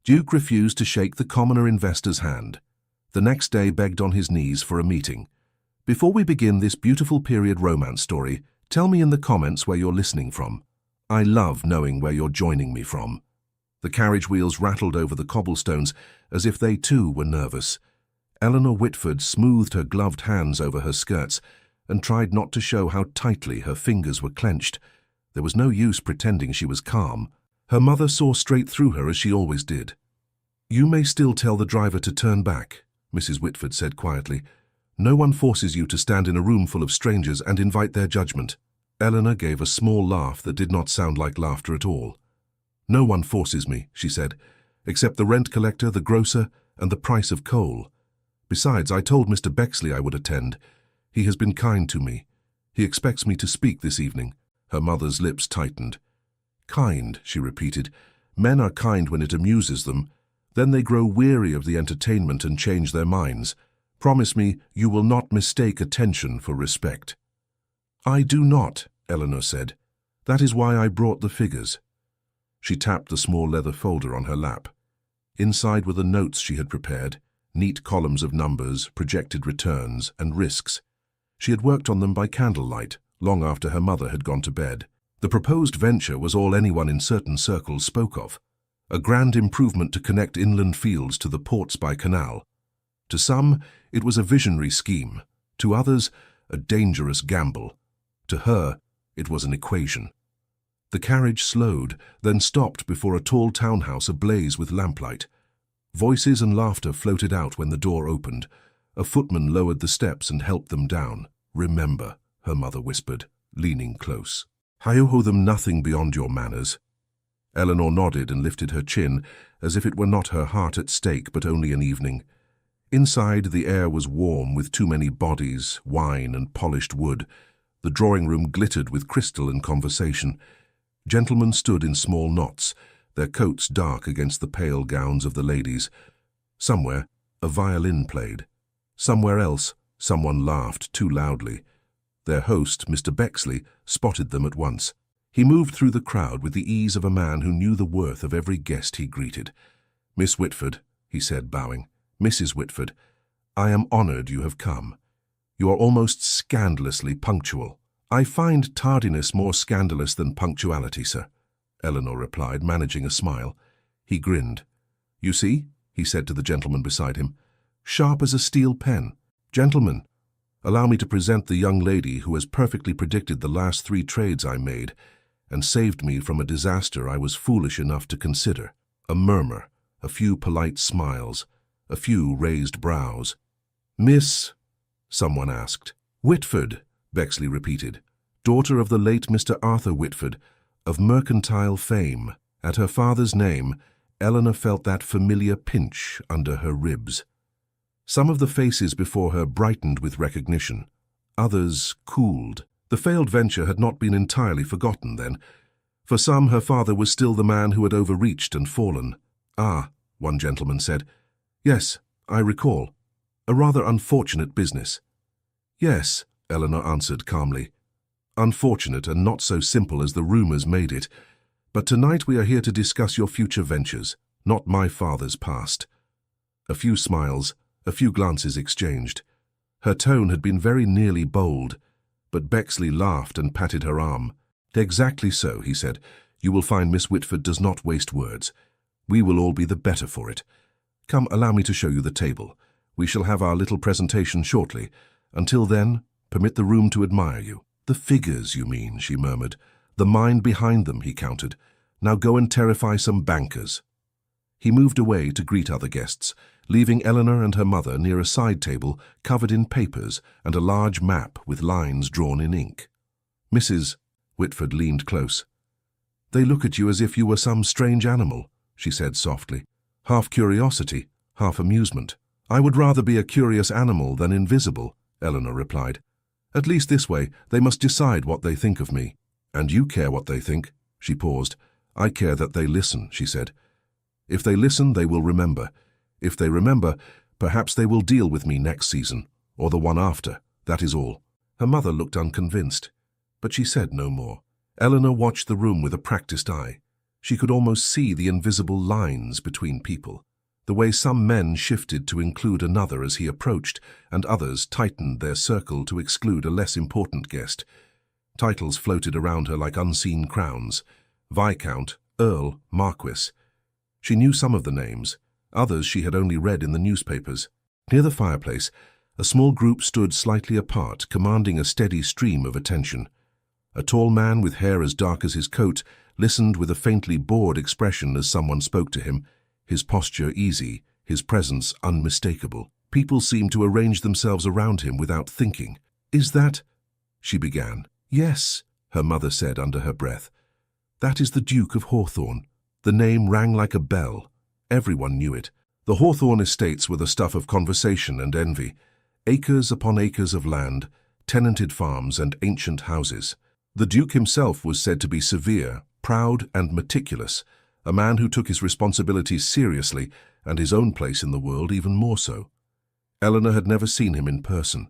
Duke refused to shake the commoner investor's hand. The next day begged on his knees for a meeting. Before we begin this beautiful period romance story, tell me in the comments where you're listening from. I love knowing where you're joining me from. The carriage wheels rattled over the cobblestones as if they too were nervous. Eleanor Whitford smoothed her gloved hands over her skirts and tried not to show how tightly her fingers were clenched. There was no use pretending she was calm. Her mother saw straight through her as she always did. "You may still tell the driver to turn back," Mrs. Whitford said quietly. "No one forces you to stand in a room full of strangers and invite their judgment." Eleanor gave a small laugh that did not sound like laughter at all. "No one forces me," she said, "except the rent collector, the grocer, and the price of coal. Besides, I told Mr. Bexley I would attend. He has been kind to me. He expects me to speak this evening." Her mother's lips tightened. "Kind," she repeated. "Men are kind when it amuses them. Then they grow weary of the entertainment and change their minds. Promise me you will not mistake attention for respect." "I do not," Eleanor said. "That is why I brought the figures." She tapped the small leather folder on her lap. Inside were the notes she had prepared, neat columns of numbers, projected returns, and risks. She had worked on them by candlelight, long after her mother had gone to bed. The proposed venture was all anyone in certain circles spoke of, a grand improvement to connect inland fields to the ports by canal. To some, it was a visionary scheme. To others, a dangerous gamble. To her, it was an equation. The carriage slowed, then stopped before a tall townhouse ablaze with lamplight. Voices and laughter floated out when the door opened. A footman lowered the steps and helped them down. "Remember," her mother whispered, leaning close. "I owe them nothing beyond your manners." Eleanor nodded and lifted her chin, as if it were not her heart at stake, but only an evening. Inside, the air was warm with too many bodies, wine and polished wood. The drawing-room glittered with crystal and conversation. Gentlemen stood in small knots, their coats dark against the pale gowns of the ladies. Somewhere, a violin played. Somewhere else, someone laughed too loudly. Their host, Mr. Bexley, spotted them at once. He moved through the crowd with the ease of a man who knew the worth of every guest he greeted. "Miss Whitford," he said, bowing. "Mrs. Whitford, I am honored you have come. You are almost scandalously punctual." "I find tardiness more scandalous than punctuality, sir," Eleanor replied, managing a smile. He grinned. "You see," he said to the gentleman beside him, "sharp as a steel pen. Gentlemen, allow me to present the young lady who has perfectly predicted the last 3 trades I made and saved me from a disaster I was foolish enough to consider." A murmur, a few polite smiles, a few raised brows. "Miss," someone asked. "Whitford," Bexley repeated. "Daughter of the late Mr. Arthur Whitford, of mercantile fame." At her father's name, Eleanor felt that familiar pinch under her ribs. Some of the faces before her brightened with recognition. Others cooled. The failed venture had not been entirely forgotten then. For some, her father was still the man who had overreached and fallen. "Ah," one gentleman said. "Yes, I recall. A rather unfortunate business." "Yes," Eleanor answered calmly. "Unfortunate and not so simple as the rumors made it. But tonight we are here to discuss your future ventures, not my father's past." A few smiles, a few glances exchanged. Her tone had been very nearly bold, but Bexley laughed and patted her arm. "Exactly so," he said. "You will find Miss Whitford does not waste words. We will all be the better for it. Come, allow me to show you the table. We shall have our little presentation shortly. Until then, permit the room to admire you." "The figures, you mean," she murmured. "The mind behind them," he countered. "Now go and terrify some bankers." He moved away to greet other guests, leaving Eleanor and her mother near a side table covered in papers and a large map with lines drawn in ink. "Mrs. Whitford leaned close. "They look at you as if you were some strange animal," she said softly. "Half curiosity, half amusement." "I would rather be a curious animal than invisible," Eleanor replied. "At least this way they must decide what they think of me." "And you care what they think?" She paused. "I care that they listen," she said. "If they listen, they will remember. If they remember, perhaps they will deal with me next season, or the one after. That is all." Her mother looked unconvinced, but she said no more. Eleanor watched the room with a practiced eye. She could almost see the invisible lines between people, the way some men shifted to include another as he approached, and others tightened their circle to exclude a less important guest. Titles floated around her like unseen crowns: Viscount, Earl, Marquis. She knew some of the names, others she had only read in the newspapers. Near the fireplace, a small group stood slightly apart, commanding a steady stream of attention. A tall man with hair as dark as his coat listened with a faintly bored expression as someone spoke to him, his posture easy, his presence unmistakable. People seemed to arrange themselves around him without thinking. "Is that—" she began. "Yes," her mother said under her breath. "That is the Duke of Hawthorne." The name rang like a bell. Everyone knew it. The Hawthorne estates were the stuff of conversation and envy. Acres upon acres of land, tenanted farms and ancient houses. The Duke himself was said to be severe, proud and meticulous, a man who took his responsibilities seriously and his own place in the world even more so. Eleanor had never seen him in person.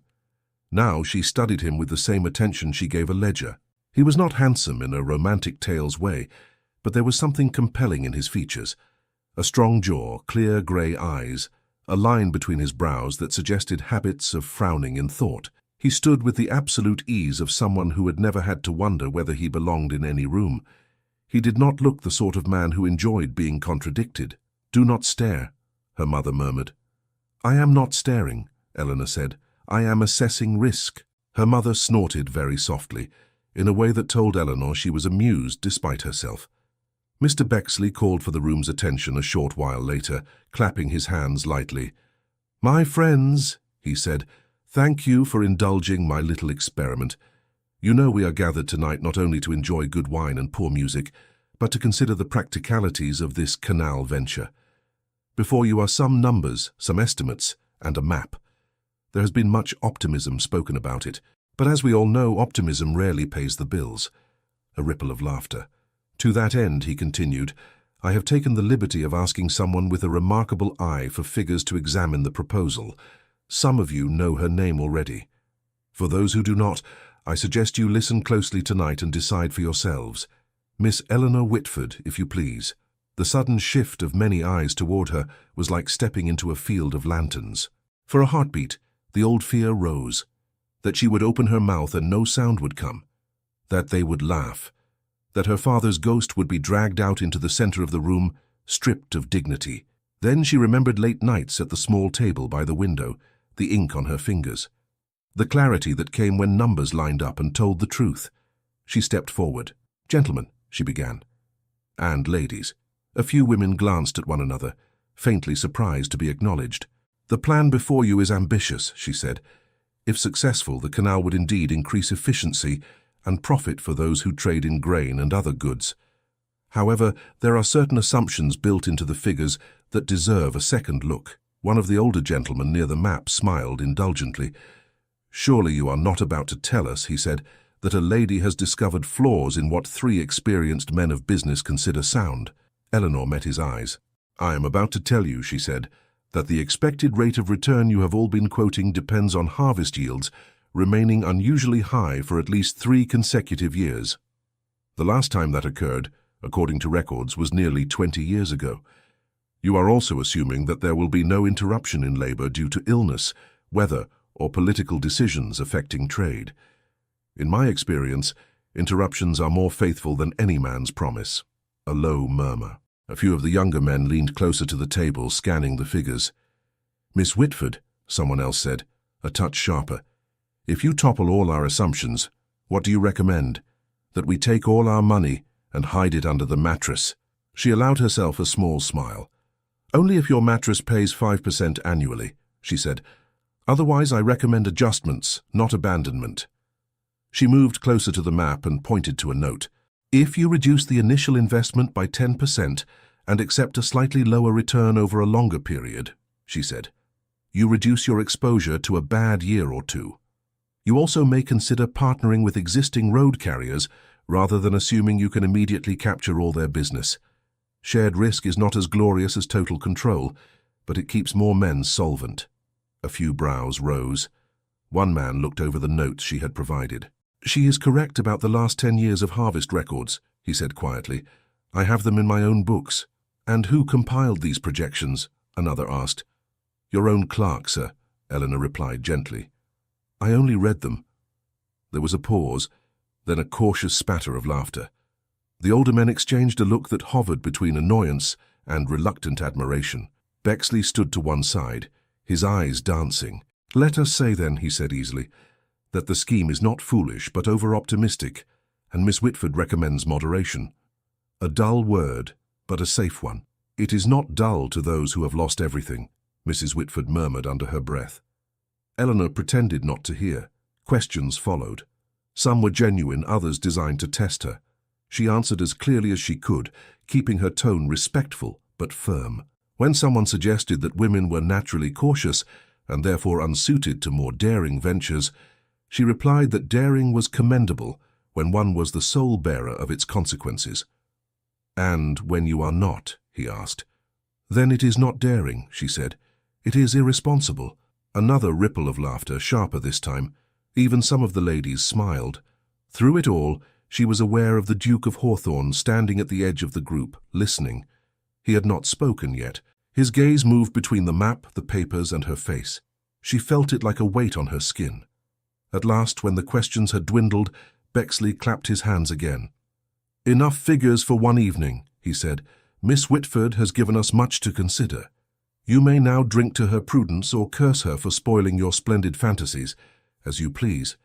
Now she studied him with the same attention she gave a ledger. He was not handsome in a romantic tale's way, but there was something compelling in his features. A strong jaw, clear grey eyes, a line between his brows that suggested habits of frowning in thought. He stood with the absolute ease of someone who had never had to wonder whether he belonged in any room. He did not look the sort of man who enjoyed being contradicted. "Do not stare," her mother murmured. "I am not staring," Eleanor said. "I am assessing risk." Her mother snorted very softly, in a way that told Eleanor she was amused despite herself. Mr. Bexley called for the room's attention a short while later, clapping his hands lightly. "My friends," he said, "thank you for indulging my little experiment. You know we are gathered tonight not only to enjoy good wine and poor music, but to consider the practicalities of this canal venture. Before you are some numbers, some estimates, and a map. There has been much optimism spoken about it, but as we all know, optimism rarely pays the bills." A ripple of laughter. "To that end," he continued, "I have taken the liberty of asking someone with a remarkable eye for figures to examine the proposal. Some of you know her name already. For those who do not, I suggest you listen closely tonight and decide for yourselves. Miss Eleanor Whitford, if you please." The sudden shift of many eyes toward her was like stepping into a field of lanterns. For a heartbeat, the old fear rose. That she would open her mouth and no sound would come. That they would laugh. That her father's ghost would be dragged out into the center of the room, stripped of dignity. Then she remembered late nights at the small table by the window, the ink on her fingers. The clarity that came when numbers lined up and told the truth. She stepped forward. "Gentlemen," she began. "And ladies." A few women glanced at one another, faintly surprised to be acknowledged. "The plan before you is ambitious," she said. "If successful, the canal would indeed increase efficiency and profit for those who trade in grain and other goods. However, there are certain assumptions built into the figures that deserve a second look." One of the older gentlemen near the map smiled indulgently. "Surely you are not about to tell us," he said, "that a lady has discovered flaws in what 3 experienced men of business consider sound." Eleanor met his eyes. "I am about to tell you," she said, "that the expected rate of return you have all been quoting depends on harvest yields remaining unusually high for at least 3 consecutive years. The last time that occurred, according to records, was nearly 20 years ago. You are also assuming that there will be no interruption in labor due to illness, weather, or political decisions affecting trade. In my experience, interruptions are more faithful than any man's promise." A low murmur. A few of the younger men leaned closer to the table, scanning the figures. "Miss Whitford," someone else said, a touch sharper, "if you topple all our assumptions, what do you recommend? That we take all our money and hide it under the mattress?" She allowed herself a small smile. "Only if your mattress pays 5% annually," she said. "Otherwise, I recommend adjustments, not abandonment." She moved closer to the map and pointed to a note. "If you reduce the initial investment by 10% and accept a slightly lower return over a longer period," she said, "you reduce your exposure to a bad year or 2. You also may consider partnering with existing road carriers rather than assuming you can immediately capture all their business. Shared risk is not as glorious as total control, but it keeps more men solvent." A few brows rose. One man looked over the notes she had provided. "She is correct about the last 10 years of harvest records," he said quietly. I have them in my own books. And who compiled these projections? Another asked. Your own clerk, sir, Eleanor replied gently. I only read them. There was a pause, then a cautious spatter of laughter. The older men exchanged a look that hovered between annoyance and reluctant admiration. Bexley stood to one side, his eyes dancing. Let us say then, he said easily, that the scheme is not foolish but over-optimistic, and Miss Whitford recommends moderation. A dull word, but a safe one. It is not dull to those who have lost everything, Mrs. Whitford murmured under her breath. Eleanor pretended not to hear. Questions followed. Some were genuine, others designed to test her. She answered as clearly as she could, keeping her tone respectful but firm. When someone suggested that women were naturally cautious and therefore unsuited to more daring ventures, she replied that daring was commendable when one was the sole bearer of its consequences. And when you are not, he asked. Then it is not daring, she said. It is irresponsible. Another ripple of laughter, sharper this time. Even some of the ladies smiled. Through it all, she was aware of the Duke of Hawthorne standing at the edge of the group, listening. He had not spoken yet. His gaze moved between the map, the papers, and her face. She felt it like a weight on her skin. At last, when the questions had dwindled, Bexley clapped his hands again. Enough figures for one evening, he said. Miss Whitford has given us much to consider. You may now drink to her prudence or curse her for spoiling your splendid fantasies, as you please.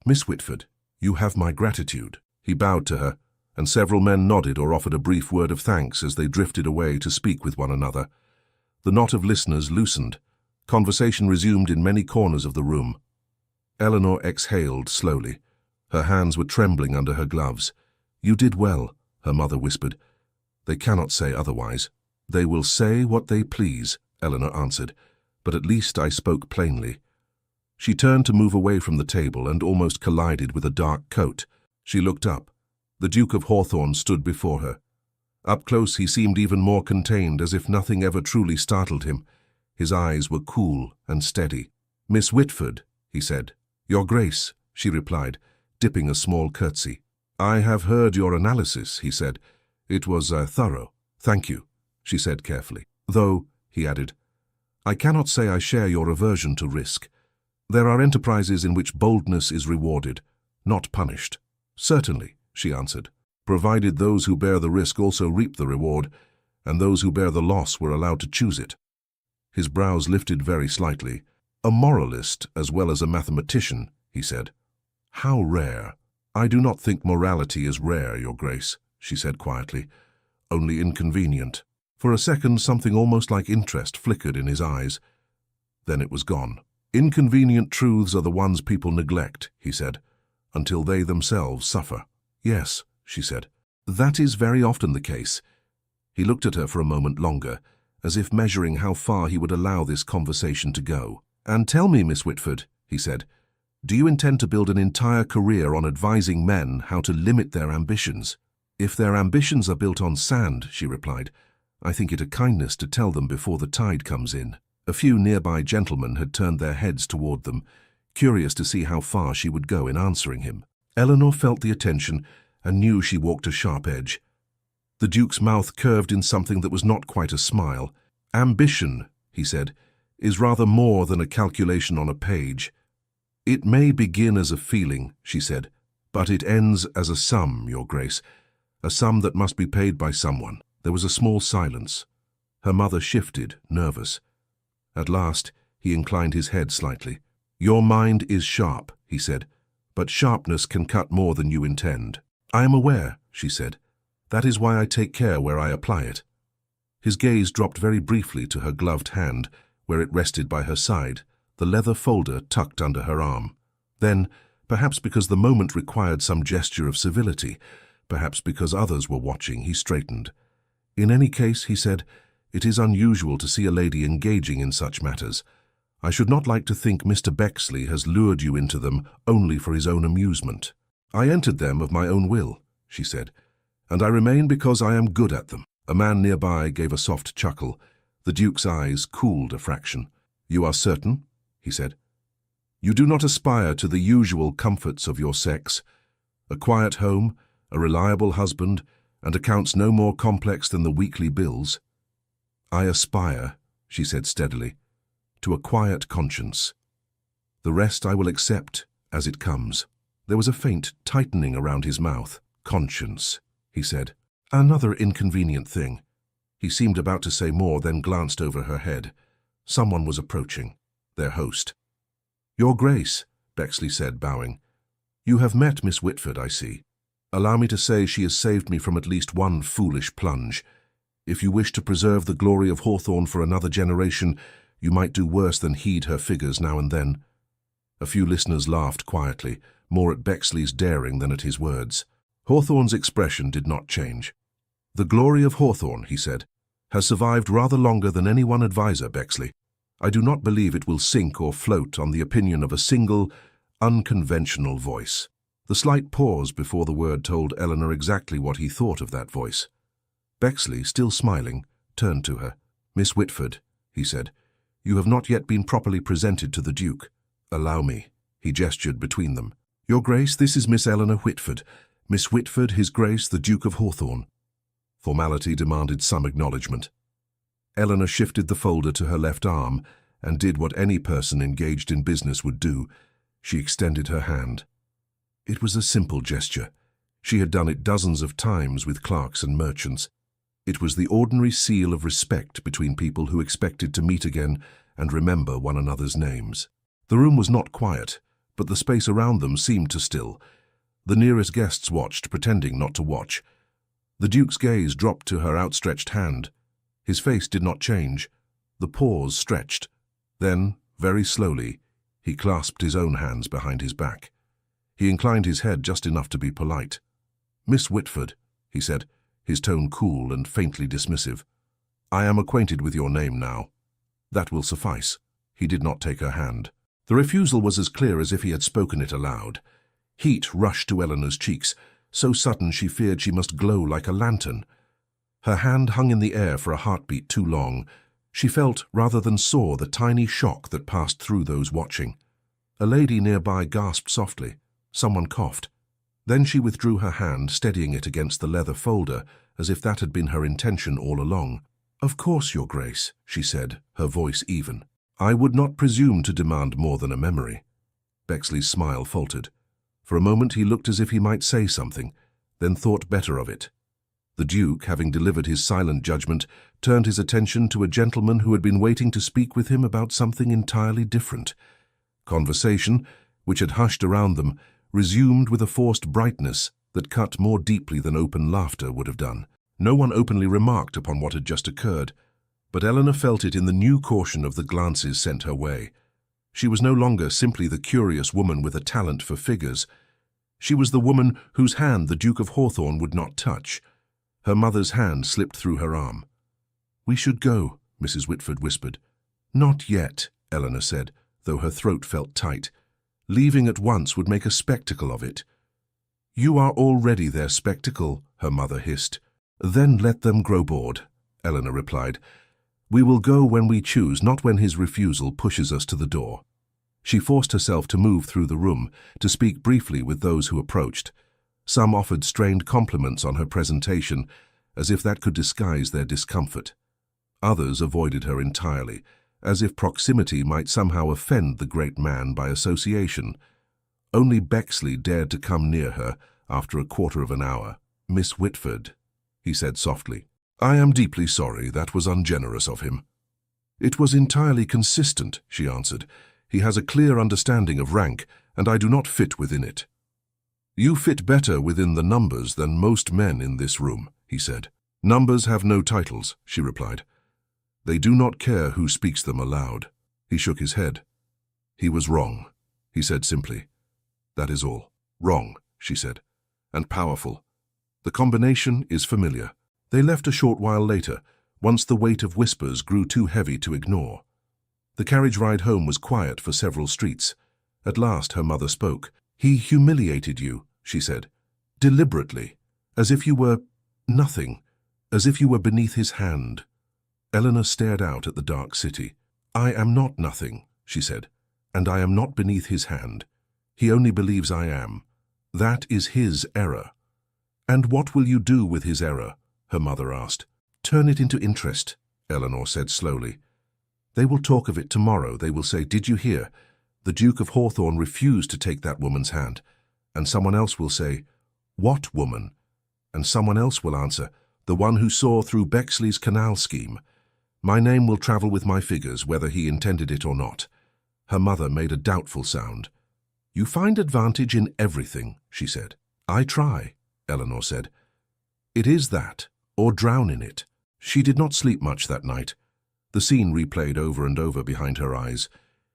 Miss Whitford, you have my gratitude. He bowed to her, and several men nodded or offered a brief word of thanks as they drifted away to speak with one another. The knot of listeners loosened. Conversation resumed in many corners of the room. Eleanor exhaled slowly. Her hands were trembling under her gloves. You did well, her mother whispered. They cannot say otherwise. They will say what they please, Eleanor answered, but at least I spoke plainly. She turned to move away from the table and almost collided with a dark coat. She looked up. The Duke of Hawthorne stood before her. Up close he seemed even more contained, as if nothing ever truly startled him. His eyes were cool and steady. Miss Whitford, he said. Your Grace, she replied, dipping a small curtsy. I have heard your analysis, he said. It was thorough. Thank you, she said carefully. Though, he added, I cannot say I share your aversion to risk. There are enterprises in which boldness is rewarded, not punished. Certainly, she answered, provided those who bear the risk also reap the reward, and those who bear the loss were allowed to choose it. His brows lifted very slightly. A moralist as well as a mathematician, he said. How rare. I do not think morality is rare, Your Grace, she said quietly, only inconvenient. For a second, something almost like interest flickered in his eyes. Then it was gone. Inconvenient truths are the ones people neglect, he said, until they themselves suffer. Yes, she said. That is very often the case. He looked at her for a moment longer, as if measuring how far he would allow this conversation to go. And tell me, Miss Whitford, he said, do you intend to build an entire career on advising men how to limit their ambitions? If their ambitions are built on sand, she replied, I think it a kindness to tell them before the tide comes in. A few nearby gentlemen had turned their heads toward them, curious to see how far she would go in answering him. Eleanor felt the attention and knew she walked a sharp edge. The Duke's mouth curved in something that was not quite a smile. Ambition, he said, is rather more than a calculation on a page. It may begin as a feeling, she said, but it ends as a sum, Your Grace, a sum that must be paid by someone. There was a small silence. Her mother shifted, nervous. At last, he inclined his head slightly. Your mind is sharp, he said, but sharpness can cut more than you intend. I am aware, she said. That is why I take care where I apply it. His gaze dropped very briefly to her gloved hand, where it rested by her side, the leather folder tucked under her arm. Then, perhaps because the moment required some gesture of civility, perhaps because others were watching, he straightened. In any case, he said, it is unusual to see a lady engaging in such matters. I should not like to think Mr. Bexley has lured you into them only for his own amusement. I entered them of my own will, she said, and I remain because I am good at them. A man nearby gave a soft chuckle. The Duke's eyes cooled a fraction. You are certain? He said. You do not aspire to the usual comforts of your sex. A quiet home, a reliable husband, and accounts no more complex than the weekly bills. I aspire, she said steadily, to a quiet conscience. The rest I will accept as it comes. There was a faint tightening around his mouth. Conscience, he said. Another inconvenient thing. He seemed about to say more, then glanced over her head. Someone was approaching. Their host. Your Grace, Bexley said, bowing. You have met Miss Whitford, I see. Allow me to say she has saved me from at least one foolish plunge. If you wish to preserve the glory of Hawthorne for another generation, you might do worse than heed her figures now and then. A few listeners laughed quietly, more at Bexley's daring than at his words. Hawthorne's expression did not change. The glory of Hawthorne, he said, has survived rather longer than any one adviser, Bexley. I do not believe it will sink or float on the opinion of a single, unconventional voice. The slight pause before the word told Eleanor exactly what he thought of that voice. Bexley, still smiling, turned to her. Miss Whitford, he said, you have not yet been properly presented to the Duke. Allow me, he gestured between them. Your Grace, this is Miss Eleanor Whitford. Miss Whitford, His Grace, the Duke of Hawthorne. Formality demanded some acknowledgement. Eleanor shifted the folder to her left arm and did what any person engaged in business would do. She extended her hand. It was a simple gesture. She had done it dozens of times with clerks and merchants. It was the ordinary seal of respect between people who expected to meet again and remember one another's names. The room was not quiet, but the space around them seemed to still. The nearest guests watched, pretending not to watch. The Duke's gaze dropped to her outstretched hand. His face did not change. The pause stretched. Then, very slowly, he clasped his own hands behind his back. He inclined his head just enough to be polite. Miss Whitford, he said, his tone cool and faintly dismissive. I am acquainted with your name now. That will suffice. He did not take her hand. The refusal was as clear as if he had spoken it aloud. Heat rushed to Eleanor's cheeks, so sudden she feared she must glow like a lantern. Her hand hung in the air for a heartbeat too long. She felt, rather than saw, the tiny shock that passed through those watching. A lady nearby gasped softly. Someone coughed. Then she withdrew her hand, steadying it against the leather folder, as if that had been her intention all along. Of course, Your Grace, she said, her voice even. I would not presume to demand more than a memory. Bexley's smile faltered. For a moment he looked as if he might say something, then thought better of it. The Duke, having delivered his silent judgment, turned his attention to a gentleman who had been waiting to speak with him about something entirely different. Conversation, which had hushed around them, resumed with a forced brightness that cut more deeply than open laughter would have done. No one openly remarked upon what had just occurred, but Eleanor felt it in the new caution of the glances sent her way. She was no longer simply the curious woman with a talent for figures. She was the woman whose hand the Duke of Hawthorne would not touch. Her mother's hand slipped through her arm. We should go, Mrs. Whitford whispered. Not yet, Eleanor said, though her throat felt tight. Leaving at once would make a spectacle of it. You are already their spectacle, her mother hissed. Then let them grow bored, Eleanor replied. We will go when we choose, not when his refusal pushes us to the door. She forced herself to move through the room, to speak briefly with those who approached. Some offered strained compliments on her presentation, as if that could disguise their discomfort. Others avoided her entirely, as if proximity might somehow offend the great man by association. Only Bexley dared to come near her after a quarter of an hour. Miss Whitford, he said softly. I am deeply sorry, that was ungenerous of him. It was entirely consistent, she answered. He has a clear understanding of rank, and I do not fit within it. You fit better within the numbers than most men in this room, he said. Numbers have no titles, she replied. They do not care who speaks them aloud. He shook his head. He was wrong, he said simply. That is all. Wrong, she said, and powerful. The combination is familiar. They left a short while later, once the weight of whispers grew too heavy to ignore. The carriage ride home was quiet for several streets. At last her mother spoke. He humiliated you, she said, deliberately, as if you were nothing, as if you were beneath his hand. Eleanor stared out at the dark city. I am not nothing, she said, and I am not beneath his hand. He only believes I am. That is his error. "And what will you do with his error?" her mother asked. "Turn it into interest," Eleanor said slowly. "They will talk of it tomorrow. They will say, 'Did you hear? The Duke of Hawthorne refused to take that woman's hand.' And someone else will say, 'What woman?' And someone else will answer, 'The one who saw through Bexley's canal scheme.' My name will travel with my figures, whether he intended it or not." Her mother made a doubtful sound. "You find advantage in everything," she said. "I try," Eleanor said. "It is that, or drown in it." She did not sleep much that night. The scene replayed over and over behind her eyes.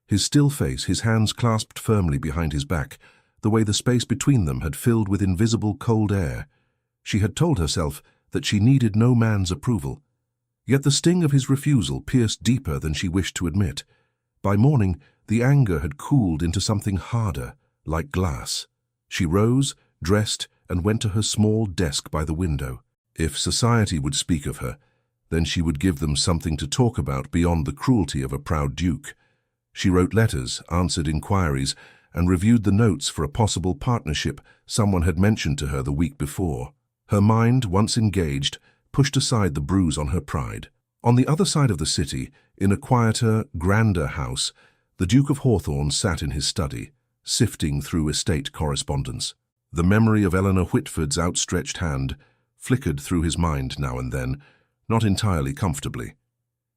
His still face, his hands clasped firmly behind his back, the way the space between them had filled with invisible cold air. She had told herself that she needed no man's approval. Yet the sting of his refusal pierced deeper than she wished to admit. By morning, the anger had cooled into something harder, like glass. She rose, dressed, and went to her small desk by the window. If society would speak of her, then she would give them something to talk about beyond the cruelty of a proud duke. She wrote letters, answered inquiries, and reviewed the notes for a possible partnership someone had mentioned to her the week before. Her mind, once engaged, pushed aside the bruise on her pride. On the other side of the city, in a quieter, grander house, the Duke of Hawthorne sat in his study, sifting through estate correspondence. The memory of Eleanor Whitford's outstretched hand flickered through his mind now and then, not entirely comfortably.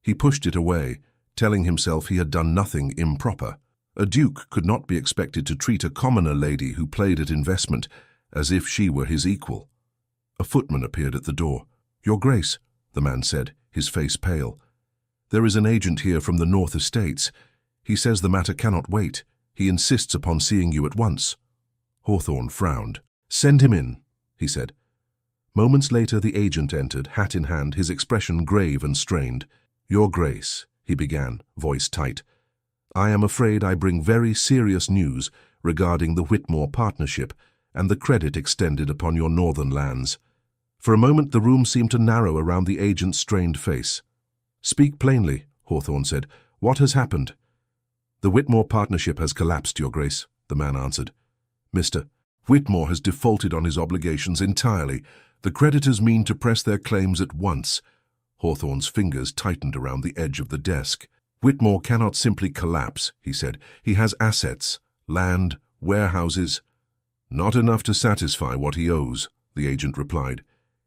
He pushed it away, telling himself he had done nothing improper. A duke could not be expected to treat a commoner lady who played at investment as if she were his equal. A footman appeared at the door. "Your Grace," the man said, his face pale. "There is an agent here from the North Estates. He says the matter cannot wait. He insists upon seeing you at once." Hawthorne frowned. "Send him in," he said. Moments later the agent entered, hat in hand, his expression grave and strained. "Your Grace," he began, voice tight, "I am afraid I bring very serious news regarding the Whitmore partnership and the credit extended upon your northern lands." For a moment the room seemed to narrow around the agent's strained face. "Speak plainly," Hawthorne said. "What has happened?" "The Whitmore partnership has collapsed, Your Grace," the man answered. "Mr. Whitmore has defaulted on his obligations entirely. The creditors mean to press their claims at once." Hawthorne's fingers tightened around the edge of the desk. "Whitmore cannot simply collapse," he said. "He has assets, land, warehouses." "Not enough to satisfy what he owes," the agent replied.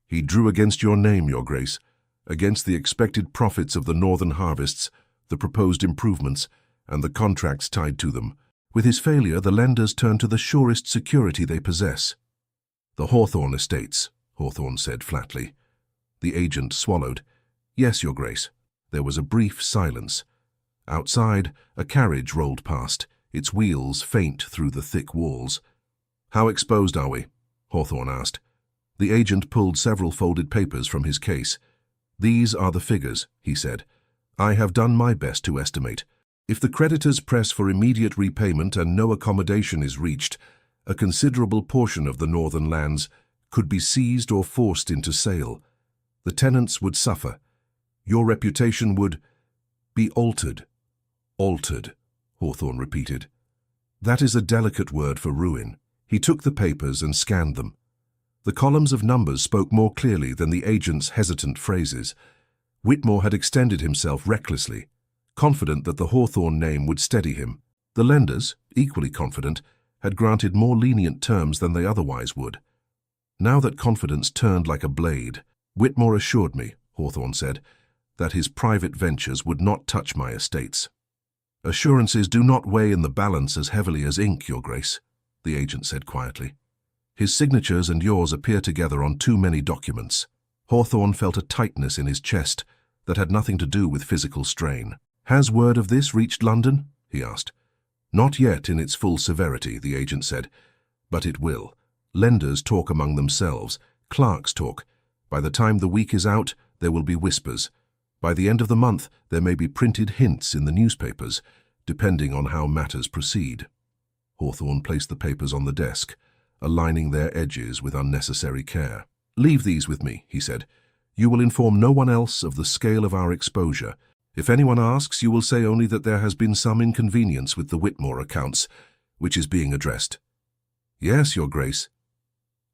"He drew against your name, Your Grace, against the expected profits of the northern harvests, the proposed improvements, and the contracts tied to them. With his failure, the lenders turn to the surest security they possess." "The Hawthorne estates," Hawthorne said flatly. The agent swallowed. "Yes, Your Grace." There was a brief silence. Outside, a carriage rolled past, its wheels faint through the thick walls. "How exposed are we?" Hawthorne asked. The agent pulled several folded papers from his case. "These are the figures," he said. "I have done my best to estimate. If the creditors press for immediate repayment and no accommodation is reached, a considerable portion of the northern lands could be seized or forced into sale. The tenants would suffer. Your reputation would be altered." "Altered," Hawthorne repeated. "That is a delicate word for ruin." He took the papers and scanned them. The columns of numbers spoke more clearly than the agent's hesitant phrases. Whitmore had extended himself recklessly, confident that the Hawthorne name would steady him. The lenders, equally confident, had granted more lenient terms than they otherwise would. Now that confidence turned like a blade. "Whitmore assured me," Hawthorne said, "that his private ventures would not touch my estates." "Assurances do not weigh in the balance as heavily as ink, Your Grace," the agent said quietly. "His signatures and yours appear together on too many documents." Hawthorne felt a tightness in his chest that had nothing to do with physical strain. "Has word of this reached London?" he asked. "Not yet in its full severity," the agent said, "but it will. Lenders talk among themselves. Clerks talk. By the time the week is out, there will be whispers. By the end of the month, there may be printed hints in the newspapers, depending on how matters proceed." Hawthorne placed the papers on the desk, aligning their edges with unnecessary care. "Leave these with me," he said. "You will inform no one else of the scale of our exposure. If anyone asks, you will say only that there has been some inconvenience with the Whitmore accounts, which is being addressed." "Yes, Your Grace."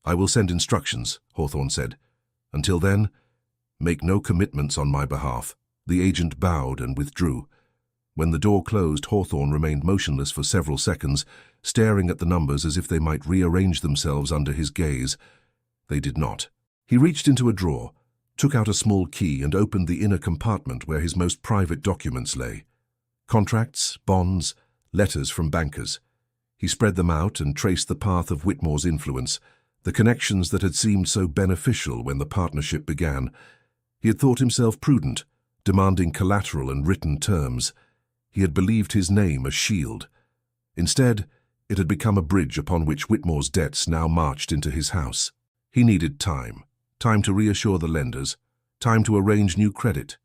I will send instructions, Hawthorne said. Until then, make no commitments on my behalf. The agent bowed and withdrew. When the door closed, Hawthorne remained motionless for several seconds, staring at the numbers as if they might rearrange themselves under his gaze. They did not. He reached into a drawer, took out a small key and opened the inner compartment where his most private documents lay. Contracts, bonds, letters from bankers. He spread them out and traced the path of Whitmore's influence, the connections that had seemed so beneficial when the partnership began. He had thought himself prudent, demanding collateral and written terms. He had believed his name a shield. Instead, it had become a bridge upon which Whitmore's debts now marched into his house. He needed time to reassure the lenders, time to arrange new credit,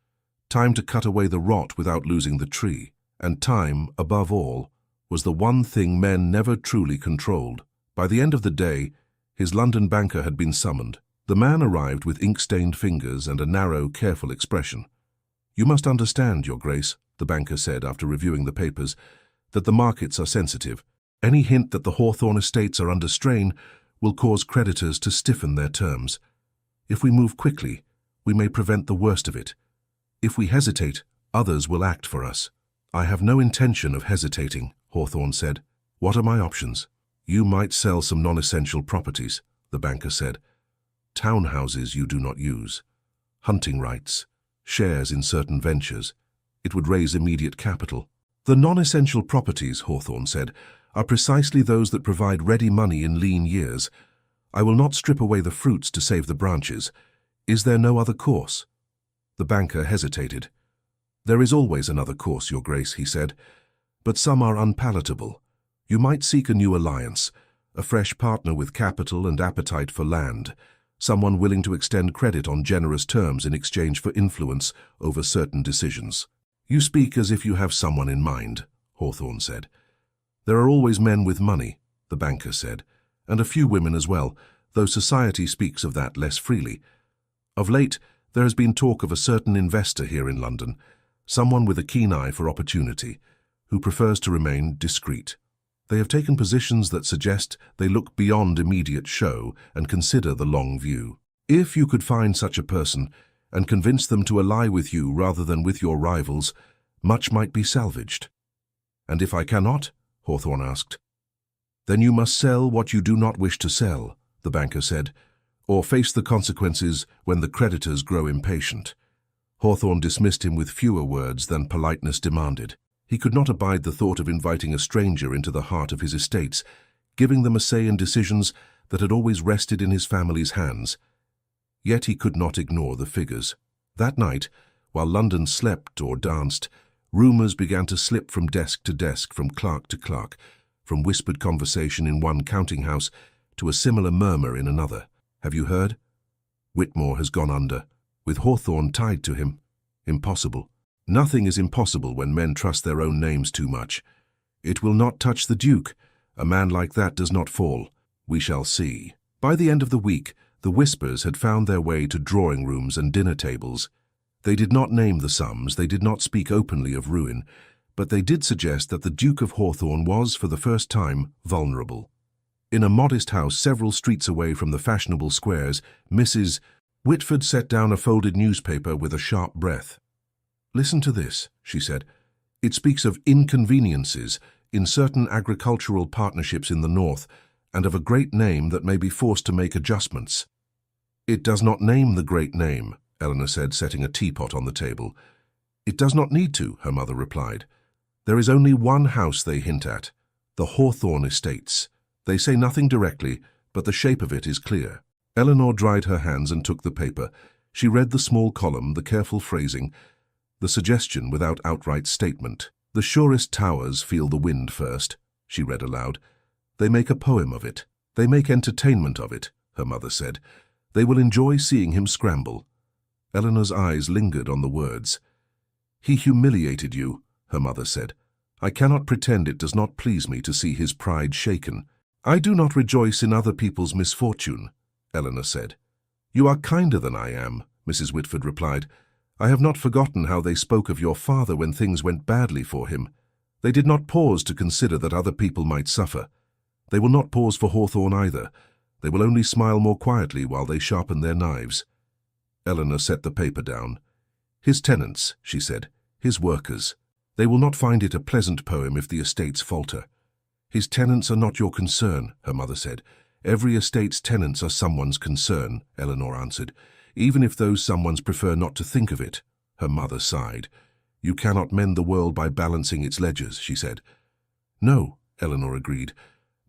time to cut away the rot without losing the tree. And time, above all, was the one thing men never truly controlled. By the end of the day, his London banker had been summoned. The man arrived with ink-stained fingers and a narrow, careful expression. "You must understand, Your Grace," the banker said after reviewing the papers, "that the markets are sensitive. Any hint that the Hawthorne estates are under strain will cause creditors to stiffen their terms. If we move quickly, we may prevent the worst of it. If we hesitate, others will act for us." "I have no intention of hesitating," Hawthorne said. "What are my options?" "You might sell some non-essential properties," the banker said. "Townhouses you do not use, hunting rights, shares in certain ventures. It would raise immediate capital." "The non-essential properties," Hawthorne said, "are precisely those that provide ready money in lean years. I will not strip away the fruits to save the branches. Is there no other course?" The banker hesitated. "There is always another course, Your Grace," he said, "but some are unpalatable. You might seek a new alliance, a fresh partner with capital and appetite for land, someone willing to extend credit on generous terms in exchange for influence over certain decisions." "You speak as if you have someone in mind," Hawthorne said. "There are always men with money," the banker said, "and a few women as well, though society speaks of that less freely. Of late, there has been talk of a certain investor here in London, someone with a keen eye for opportunity, who prefers to remain discreet. They have taken positions that suggest they look beyond immediate show and consider the long view. If you could find such a person and convince them to ally with you rather than with your rivals, much might be salvaged." "And if I cannot?" Hawthorne asked. "Then you must sell what you do not wish to sell," the banker said, "or face the consequences when the creditors grow impatient." Hawthorne dismissed him with fewer words than politeness demanded. He could not abide the thought of inviting a stranger into the heart of his estates, giving them a say in decisions that had always rested in his family's hands. Yet he could not ignore the figures. That night, while London slept or danced, rumours began to slip from desk to desk, from clerk to clerk, from whispered conversation in one counting-house to a similar murmur in another. "Have you heard? Whitmore has gone under, with Hawthorne tied to him. Impossible. Nothing is impossible when men trust their own names too much. It will not touch the Duke. A man like that does not fall. We shall see." By the end of the week, the whispers had found their way to drawing rooms and dinner tables. They did not name the sums, they did not speak openly of ruin, but they did suggest that the Duke of Hawthorne was, for the first time, vulnerable. In a modest house several streets away from the fashionable squares, Mrs. Whitford set down a folded newspaper with a sharp breath. "Listen to this," she said. "It speaks of inconveniences in certain agricultural partnerships in the north, and of a great name that may be forced to make adjustments." "It does not name the great name," Eleanor said, setting a teapot on the table. "It does not need to," her mother replied. "There is only one house they hint at, the Hawthorne estates. They say nothing directly, but the shape of it is clear." Eleanor dried her hands and took the paper. She read the small column, the careful phrasing, the suggestion without outright statement. "The surest towers feel the wind first," she read aloud. "They make a poem of it. They make entertainment of it," her mother said. "They will enjoy seeing him scramble." Eleanor's eyes lingered on the words. "He humiliated you," her mother said. "I cannot pretend it does not please me to see his pride shaken." "I do not rejoice in other people's misfortune," Eleanor said. "You are kinder than I am," Mrs. Whitford replied. "I have not forgotten how they spoke of your father when things went badly for him. They did not pause to consider that other people might suffer. They will not pause for Hawthorne either. They will only smile more quietly while they sharpen their knives. Eleanor set the paper down. His tenants, she said, his workers. They will not find it a pleasant poem if the estates falter. His tenants are not your concern, her mother said. Every estate's tenants are someone's concern, Eleanor answered, even if those someones prefer not to think of it. Her mother sighed. You cannot mend the world by balancing its ledgers, she said. No, Eleanor agreed,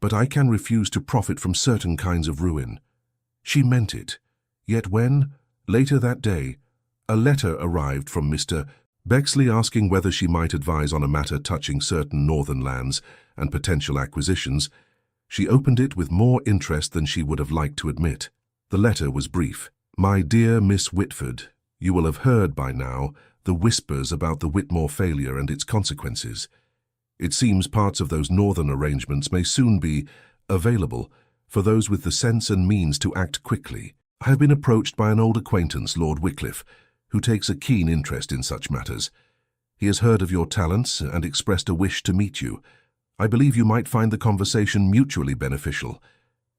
but I can refuse to profit from certain kinds of ruin. She meant it. Yet when, later that day, a letter arrived from Mr. Bexley asking whether she might advise on a matter touching certain northern lands and potential acquisitions, she opened it with more interest than she would have liked to admit. The letter was brief. My dear Miss Whitford, you will have heard by now the whispers about the Whitmore failure and its consequences. It seems parts of those northern arrangements may soon be available for those with the sense and means to act quickly. I have been approached by an old acquaintance, Lord Wycliffe, who takes a keen interest in such matters. He has heard of your talents and expressed a wish to meet you. I believe you might find the conversation mutually beneficial.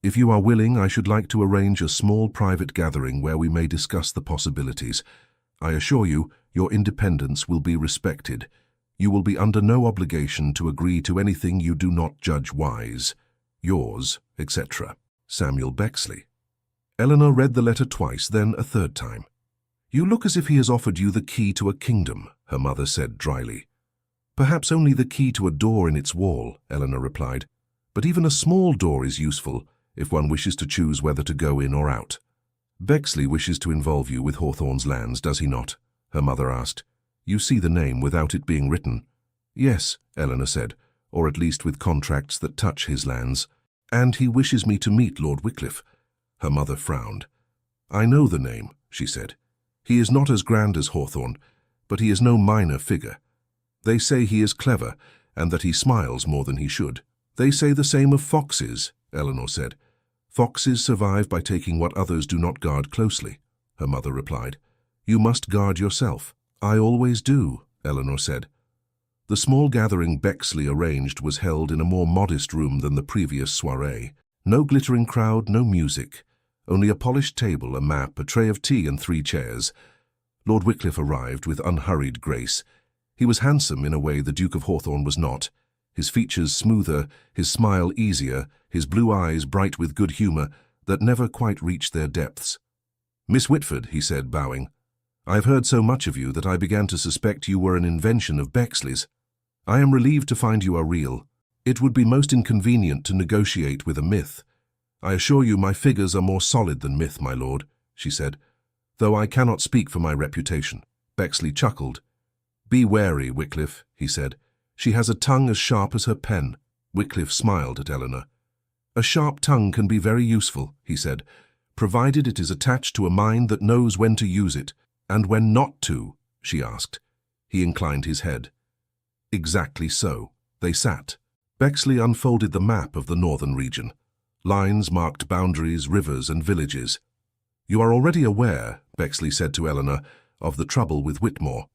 If you are willing, I should like to arrange a small private gathering where we may discuss the possibilities. I assure you, your independence will be respected. You will be under no obligation to agree to anything you do not judge wise. Yours, etc. Samuel Bexley. Eleanor read the letter twice, then a third time. You look as if he has offered you the key to a kingdom, her mother said dryly. Perhaps only the key to a door in its wall, Eleanor replied. But even a small door is useful if one wishes to choose whether to go in or out. Bexley wishes to involve you with Hawthorne's lands, does he not? Her mother asked. You see the name without it being written. Yes, Eleanor said, or at least with contracts that touch his lands. And he wishes me to meet Lord Wycliffe. Her mother frowned. I know the name, she said. He is not as grand as Hawthorne, but he is no minor figure. They say he is clever, and that he smiles more than he should. They say the same of foxes, Eleanor said. Foxes survive by taking what others do not guard closely, her mother replied. You must guard yourself. I always do, Eleanor said. The small gathering Bexley arranged was held in a more modest room than the previous soirée. No glittering crowd, no music. Only a polished table, a map, a tray of tea and 3 chairs. Lord Wycliffe arrived with unhurried grace. He was handsome in a way the Duke of Hawthorne was not, his features smoother, his smile easier, his blue eyes bright with good humour that never quite reached their depths. Miss Whitford, he said, bowing, I have heard so much of you that I began to suspect you were an invention of Bexley's. I am relieved to find you are real. It would be most inconvenient to negotiate with a myth. I assure you my figures are more solid than myth, my lord, she said, though I cannot speak for my reputation. Bexley chuckled. Be wary, Wycliffe, he said. She has a tongue as sharp as her pen. Wycliffe smiled at Eleanor. A sharp tongue can be very useful, he said, provided it is attached to a mind that knows when to use it. And when not to, she asked. He inclined his head. Exactly so. They sat. Bexley unfolded the map of the northern region. Lines marked boundaries, rivers and villages. You are already aware, Bexley said to Eleanor, of the trouble with Whitmore.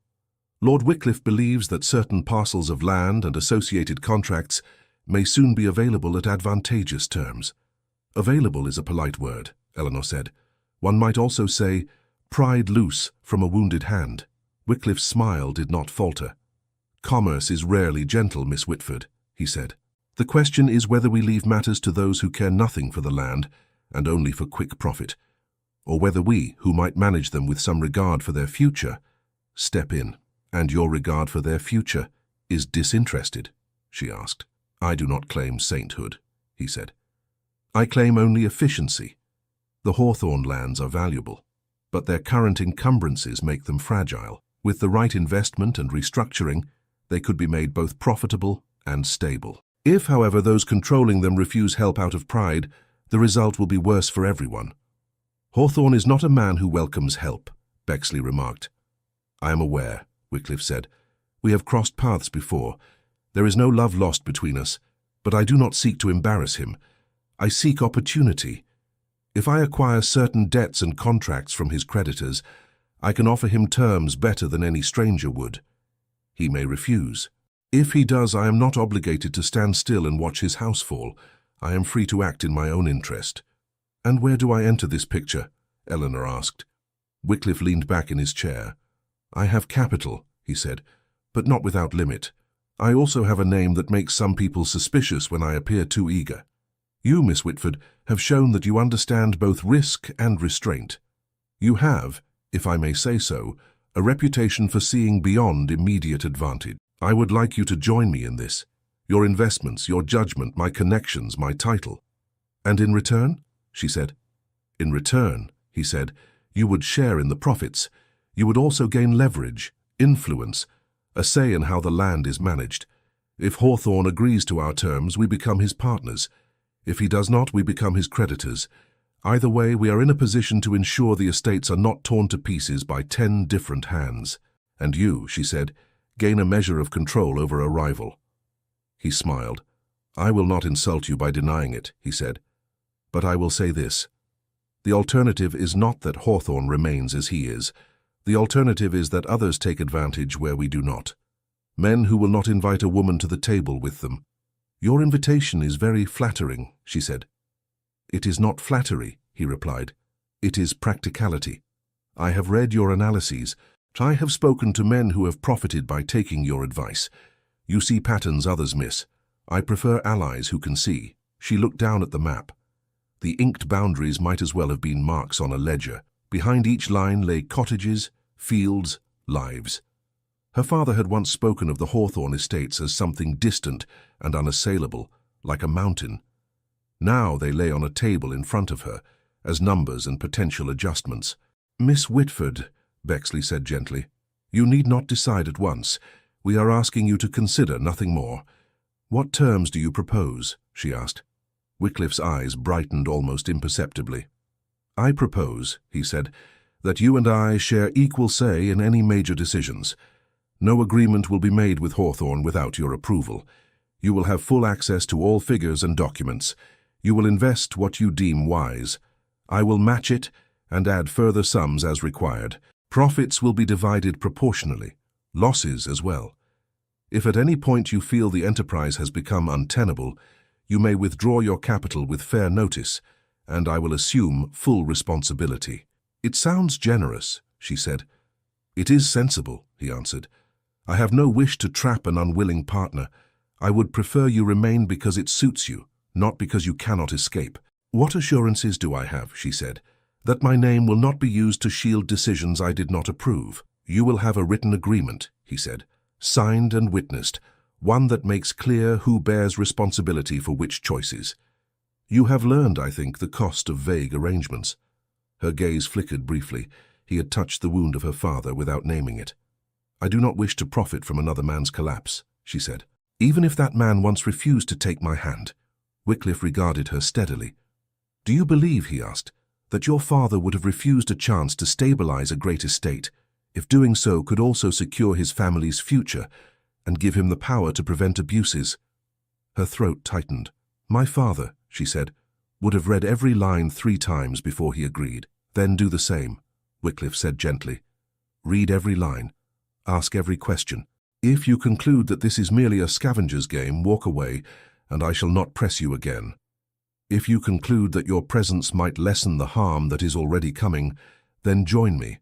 Lord Wycliffe believes that certain parcels of land and associated contracts may soon be available at advantageous terms. Available is a polite word, Eleanor said. One might also say, pried loose from a wounded hand. Wycliffe's smile did not falter. Commerce is rarely gentle, Miss Whitford, he said. The question is whether we leave matters to those who care nothing for the land and only for quick profit, or whether we, who might manage them with some regard for their future, step in. And your regard for their future is disinterested, she asked. I do not claim sainthood, he said. I claim only efficiency. The Hawthorne lands are valuable, but their current encumbrances make them fragile. With the right investment and restructuring, they could be made both profitable and stable. If, however, those controlling them refuse help out of pride, the result will be worse for everyone. Hawthorne is not a man who welcomes help, Bexley remarked. I am aware, Wycliffe said. We have crossed paths before. There is no love lost between us, but I do not seek to embarrass him. I seek opportunity. If I acquire certain debts and contracts from his creditors, I can offer him terms better than any stranger would. He may refuse. If he does, I am not obligated to stand still and watch his house fall. I am free to act in my own interest. "And where do I enter this picture?" Eleanor asked. Wycliffe leaned back in his chair. "I have capital," he said, "but not without limit. I also have a name that makes some people suspicious when I appear too eager. You, Miss Whitford, have shown that you understand both risk and restraint. You have, if I may say so, a reputation for seeing beyond immediate advantage. I would like you to join me in this. Your investments, your judgment, my connections, my title." "And in return?" she said. "In return," he said, "you would share in the profits. You would also gain leverage, influence, a say in how the land is managed. If Hawthorne agrees to our terms, we become his partners. If he does not, we become his creditors. Either way, we are in a position to ensure the estates are not torn to pieces by 10 different hands. And you," she said, "gain a measure of control over a rival." He smiled. "I will not insult you by denying it," he said. "But I will say this. The alternative is not that Hawthorne remains as he is. The alternative is that others take advantage where we do not. Men who will not invite a woman to the table with them. Your invitation is very flattering," she said. "It is not flattery," he replied. "It is practicality. I have read your analyses. I have spoken to men who have profited by taking your advice. You see patterns others miss. I prefer allies who can see." She looked down at the map. The inked boundaries might as well have been marks on a ledger. Behind each line lay cottages, fields, lives. Her father had once spoken of the Hawthorne estates as something distant and unassailable, like a mountain. Now they lay on a table in front of her, as numbers and potential adjustments. "Miss Whitford," Bexley said gently, "you need not decide at once. We are asking you to consider nothing more." "What terms do you propose?" she asked. Wycliffe's eyes brightened almost imperceptibly. "I propose," he said, "that you and I share equal say in any major decisions. No agreement will be made with Hawthorne without your approval. You will have full access to all figures and documents. You will invest what you deem wise. I will match it and add further sums as required. Profits will be divided proportionally, losses as well. If at any point you feel the enterprise has become untenable, you may withdraw your capital with fair notice, and I will assume full responsibility." "It sounds generous," she said. "It is sensible," he answered. "I have no wish to trap an unwilling partner. I would prefer you remain because it suits you, not because you cannot escape." "What assurances do I have," she said, "that my name will not be used to shield decisions I did not approve?" "You will have a written agreement," he said, "signed and witnessed, one that makes clear who bears responsibility for which choices. You have learned, I think, the cost of vague arrangements." Her gaze flickered briefly. He had touched the wound of her father without naming it. "I do not wish to profit from another man's collapse," she said. "Even if that man once refused to take my hand." Wycliffe regarded her steadily. "Do you believe," he asked, "that your father would have refused a chance to stabilize a great estate, if doing so could also secure his family's future and give him the power to prevent abuses?" Her throat tightened. "My father," she said, "would have read every line 3 times before he agreed." "Then do the same," Wycliffe said gently. "Read every line. Ask every question. If you conclude that this is merely a scavenger's game, walk away, and I shall not press you again. If you conclude that your presence might lessen the harm that is already coming, then join me,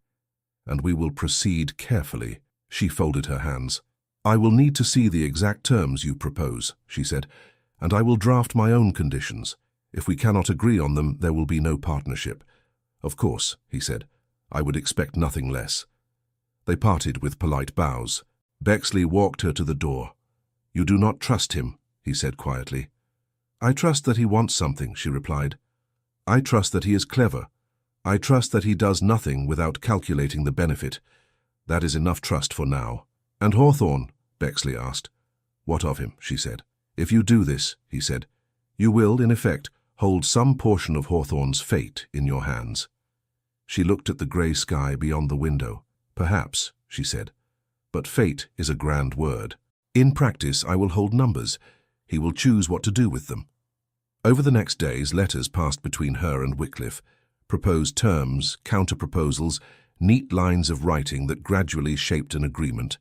and we will proceed carefully." She folded her hands. "I will need to see the exact terms you propose," she said, "and I will draft my own conditions. If we cannot agree on them, there will be no partnership." "Of course," he said, "I would expect nothing less." They parted with polite bows. Bexley walked her to the door. "You do not trust him," he said quietly. "I trust that he wants something," she replied. "I trust that he is clever. I trust that he does nothing without calculating the benefit. That is enough trust for now." "And Hawthorne?" Bexley asked. "What of him?" she said. "If you do this," he said, "you will, in effect, hold some portion of Hawthorne's fate in your hands." She looked at the grey sky beyond the window. "Perhaps," she said, "but fate is a grand word. In practice, I will hold numbers. He will choose what to do with them." Over the next days, letters passed between her and Wycliffe, proposed terms, counter-proposals, neat lines of writing that gradually shaped an agreement.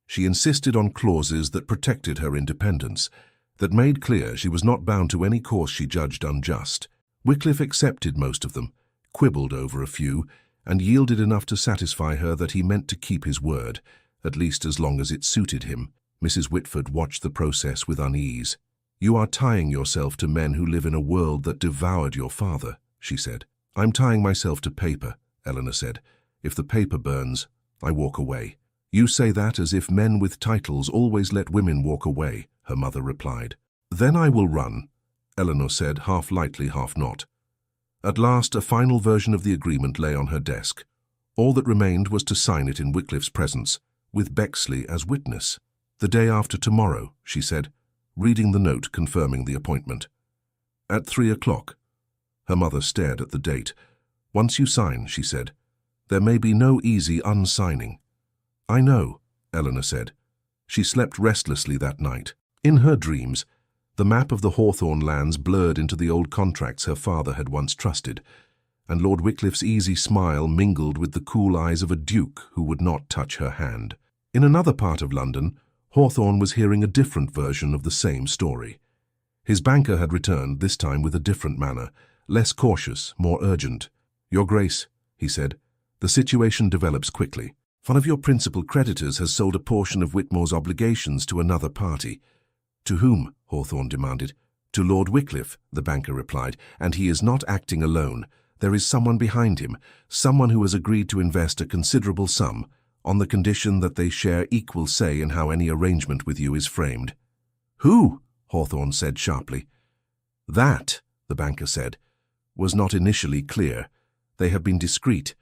She insisted on clauses that protected her independence, that made clear she was not bound to any course she judged unjust. Wycliffe accepted most of them, quibbled over a few, and yielded enough to satisfy her that he meant to keep his word, at least as long as it suited him. Mrs. Whitford watched the process with unease. "You are tying yourself to men who live in a world that devoured your father," she said. "I'm tying myself to paper," Eleanor said. "If the paper burns, I walk away." "You say that as if men with titles always let women walk away," her mother replied. "Then I will run," Eleanor said, half lightly, half not. At last, a final version of the agreement lay on her desk. All that remained was to sign it in Wycliffe's presence, with Bexley as witness. "The day after tomorrow," she said, reading the note confirming the appointment. "At 3 o'clock. Her mother stared at the date. "Once you sign," she said, "there may be no easy unsigning." "I know," Eleanor said. She slept restlessly that night. In her dreams, the map of the Hawthorne lands blurred into the old contracts her father had once trusted, and Lord Wycliffe's easy smile mingled with the cool eyes of a duke who would not touch her hand. In another part of London, Hawthorne was hearing a different version of the same story. His banker had returned, this time with a different manner, less cautious, more urgent. "Your Grace," he said, "the situation develops quickly. One of your principal creditors has sold a portion of Whitmore's obligations to another party." "To whom?" Hawthorne demanded. "To Lord Wycliffe," the banker replied, "and he is not acting alone. There is someone behind him, someone who has agreed to invest a considerable sum, on the condition that they share equal say in how any arrangement with you is framed." "Who?" Hawthorne said sharply. "That," the banker said, "was not initially clear. They have been discreet,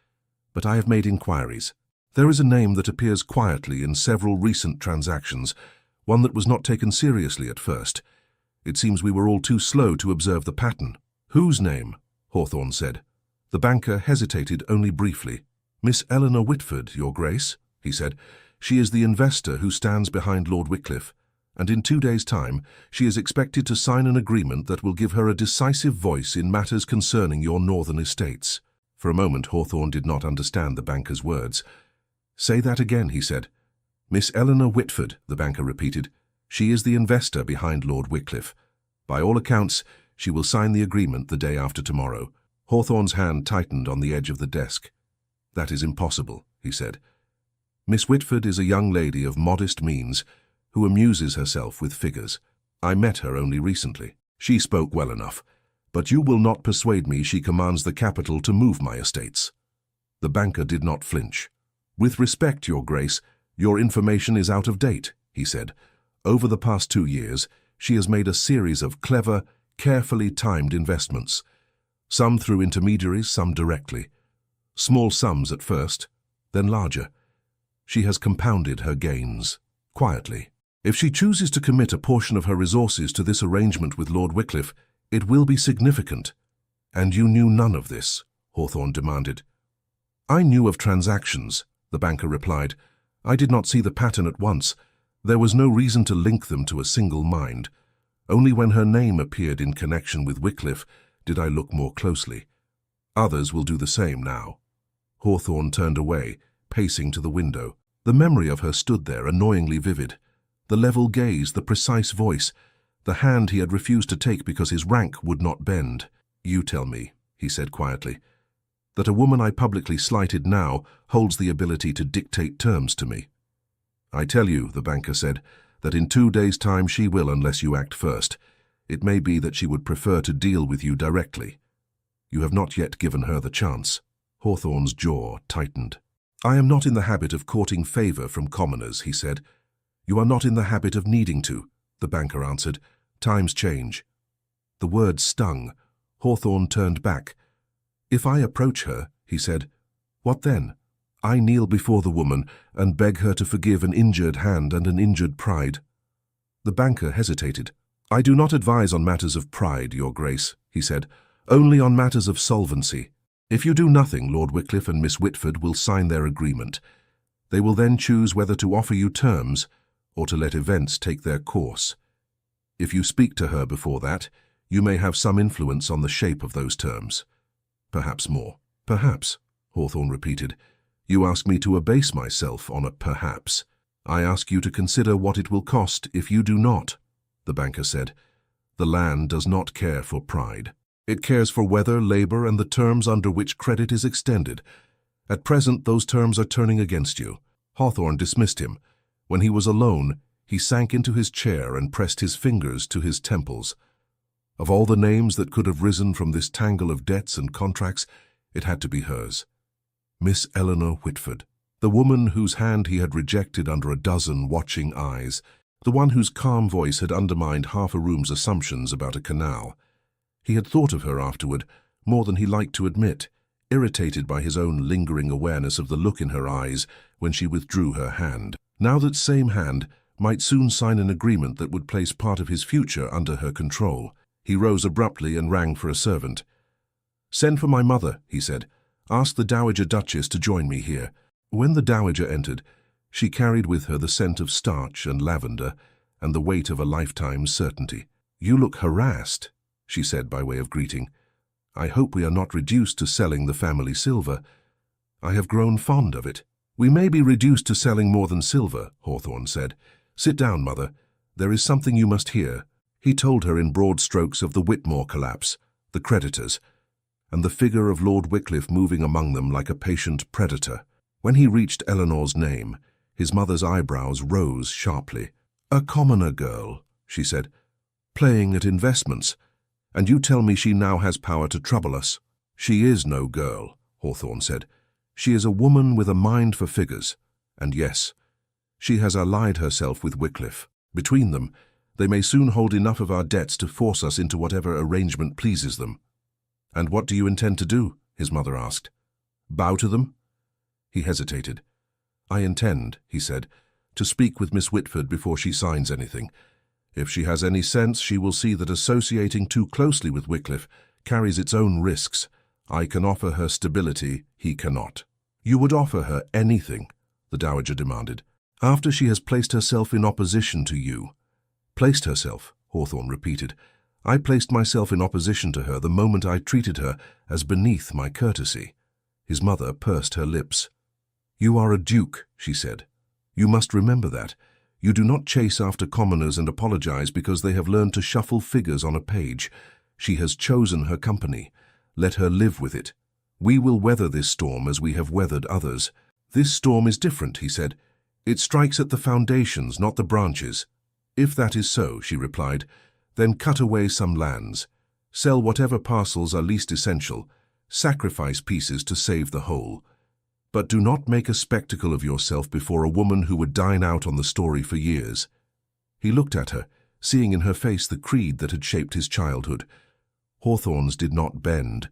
but I have made inquiries. There is a name that appears quietly in several recent transactions, one that was not taken seriously at first. It seems we were all too slow to observe the pattern." "Whose name?" Hawthorne said. The banker hesitated only briefly. "Miss Eleanor Whitford, Your Grace," he said. "She is the investor who stands behind Lord Wycliffe, and in 2 days' time she is expected to sign an agreement that will give her a decisive voice in matters concerning your northern estates." For a moment Hawthorne did not understand the banker's words. "Say that again," he said. "Miss Eleanor Whitford," the banker repeated. "She is the investor behind Lord Wycliffe. By all accounts, she will sign the agreement the day after tomorrow." Hawthorne's hand tightened on the edge of the desk. "That is impossible," he said. "Miss Whitford is a young lady of modest means who amuses herself with figures. I met her only recently. She spoke well enough, but you will not persuade me she commands the capital to move my estates." The banker did not flinch. "With respect, Your Grace, your information is out of date," he said. "Over the past 2 years, she has made a series of clever, carefully timed investments, some through intermediaries, some directly. Small sums at first, then larger. She has compounded her gains, quietly. If she chooses to commit a portion of her resources to this arrangement with Lord Wycliffe, it will be significant." "And you knew none of this?" Hawthorne demanded. "I knew of transactions," the banker replied. "I did not see the pattern at once. There was no reason to link them to a single mind. Only when her name appeared in connection with Wycliffe did I look more closely. Others will do the same now." Hawthorne turned away, pacing to the window. The memory of her stood there, annoyingly vivid. The level gaze, the precise voice, the hand he had refused to take because his rank would not bend. "You tell me," he said quietly, "that a woman I publicly slighted now holds the ability to dictate terms to me." "I tell you," the banker said, "that in 2 days' time she will unless you act first. It may be that she would prefer to deal with you directly. You have not yet given her the chance." Hawthorne's jaw tightened. "I am not in the habit of courting favor from commoners," he said. "You are not in the habit of needing to," the banker answered. "Times change." The words stung. Hawthorne turned back. "If I approach her," he said, "what then? I kneel before the woman and beg her to forgive an injured hand and an injured pride." The banker hesitated. "I do not advise on matters of pride, Your Grace," he said, "only on matters of solvency. If you do nothing, Lord Wycliffe and Miss Whitford will sign their agreement. They will then choose whether to offer you terms or to let events take their course. If you speak to her before that, you may have some influence on the shape of those terms. Perhaps more." "Perhaps," Hawthorne repeated. "You ask me to abase myself on a perhaps. I ask you to consider what it will cost if you do not," the banker said. "The land does not care for pride." It cares for weather, labor, and the terms under which credit is extended. At present, those terms are turning against you." Hawthorne dismissed him. When he was alone, he sank into his chair and pressed his fingers to his temples. Of all the names that could have risen from this tangle of debts and contracts, it had to be hers. Miss Eleanor Whitford, the woman whose hand he had rejected under a dozen watching eyes, the one whose calm voice had undermined half a room's assumptions about a canal. He had thought of her afterward more than he liked to admit, irritated by his own lingering awareness of the look in her eyes when she withdrew her hand. Now that same hand might soon sign an agreement that would place part of his future under her control. He rose abruptly and rang for a servant. "Send for my mother," he said. "Ask the Dowager Duchess to join me here." When the Dowager entered, she carried with her the scent of starch and lavender and the weight of a lifetime's certainty. "You look harassed," she said by way of greeting. "I hope we are not reduced to selling the family silver. I have grown fond of it." "We may be reduced to selling more than silver," Hawthorne said. "Sit down, mother. There is something you must hear." He told her in broad strokes of the Whitmore collapse, the creditors, and the figure of Lord Wycliffe moving among them like a patient predator. When he reached Eleanor's name, his mother's eyebrows rose sharply. "A commoner girl," she said, "playing at investments, and you tell me she now has power to trouble us." "She is no girl," Hawthorne said. "She is a woman with a mind for figures, and yes, she has allied herself with Wycliffe. Between them, they may soon hold enough of our debts to force us into whatever arrangement pleases them." "And what do you intend to do?" his mother asked. "Bow to them?" He hesitated. "I intend," he said, "to speak with Miss Whitford before she signs anything. If she has any sense, she will see that associating too closely with Wycliffe carries its own risks. I can offer her stability, he cannot." "You would offer her anything?" the Dowager demanded. "After she has placed herself in opposition to you." "Placed herself," Hawthorne repeated. "I placed myself in opposition to her the moment I treated her as beneath my courtesy." His mother pursed her lips. "You are a duke," she said. "You must remember that. You do not chase after commoners and apologize because they have learned to shuffle figures on a page. She has chosen her company. Let her live with it. We will weather this storm as we have weathered others." "This storm is different," he said. "It strikes at the foundations, not the branches." "If that is so," she replied, "then cut away some lands. Sell whatever parcels are least essential. Sacrifice pieces to save the whole. But do not make a spectacle of yourself before a woman who would dine out on the story for years." He looked at her, seeing in her face the creed that had shaped his childhood. Hawthorne's did not bend.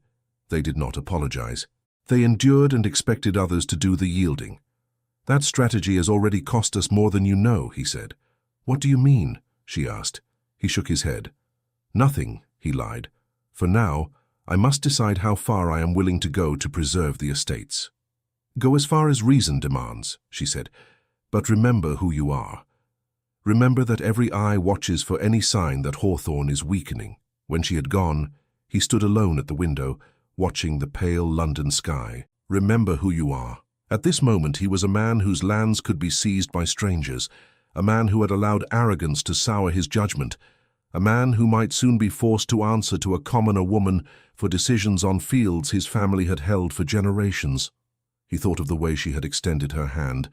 They did not apologize. They endured and expected others to do the yielding. "That strategy has already cost us more than you know," he said. "What do you mean?" she asked. He shook his head. "Nothing," he lied. "For now, I must decide how far I am willing to go to preserve the estates." "Go as far as reason demands," she said. "But remember who you are. Remember that every eye watches for any sign that Hawthorne is weakening." When she had gone, he stood alone at the window, watching the pale London sky. "Remember who you are." At this moment he was a man whose lands could be seized by strangers, a man who had allowed arrogance to sour his judgment, a man who might soon be forced to answer to a commoner woman for decisions on fields his family had held for generations. He thought of the way she had extended her hand,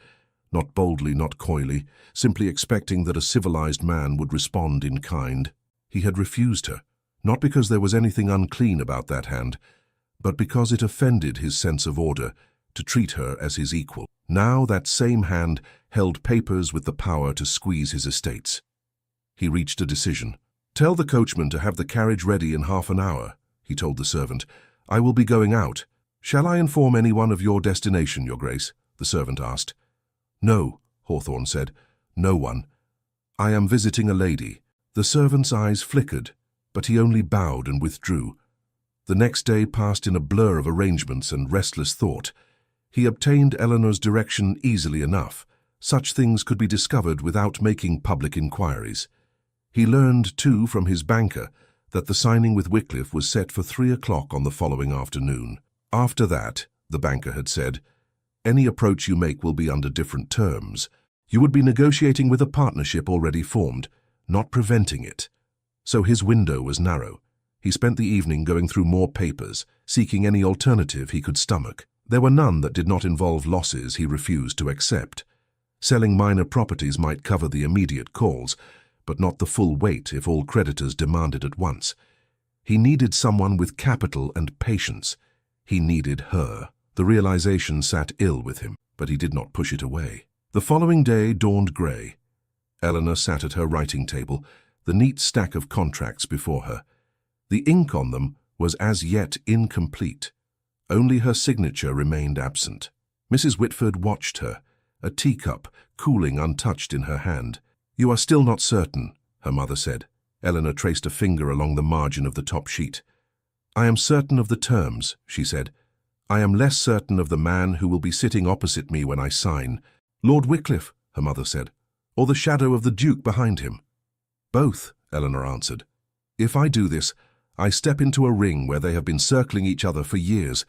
not boldly, not coyly, simply expecting that a civilized man would respond in kind. He had refused her, not because there was anything unclean about that hand, but because it offended his sense of order to treat her as his equal. Now that same hand held papers with the power to squeeze his estates. He reached a decision. "Tell the coachman to have the carriage ready in half an hour," he told the servant. "I will be going out." "Shall I inform anyone of your destination, Your Grace?" the servant asked. "No," Hawthorne said. "No one. I am visiting a lady." The servant's eyes flickered, but he only bowed and withdrew. The next day passed in a blur of arrangements and restless thought. He obtained Eleanor's direction easily enough. Such things could be discovered without making public inquiries. He learned, too, from his banker that the signing with Wycliffe was set for 3 o'clock on the following afternoon. "After that," the banker had said, "any approach you make will be under different terms. You would be negotiating with a partnership already formed, not preventing it." So his window was narrow. He spent the evening going through more papers, seeking any alternative he could stomach. There were none that did not involve losses he refused to accept. Selling minor properties might cover the immediate calls, but not the full weight if all creditors demanded at once. He needed someone with capital and patience. He needed her. The realization sat ill with him, but he did not push it away. The following day dawned grey. Eleanor sat at her writing table, the neat stack of contracts before her. The ink on them was as yet incomplete. Only her signature remained absent. Mrs. Whitford watched her, a teacup cooling untouched in her hand. "You are still not certain," her mother said. Eleanor traced a finger along the margin of the top sheet. "I am certain of the terms," she said. "I am less certain of the man who will be sitting opposite me when I sign." "Lord Wycliffe," her mother said, "or the shadow of the Duke behind him?" "Both," Eleanor answered. "If I do this, I step into a ring where they have been circling each other for years.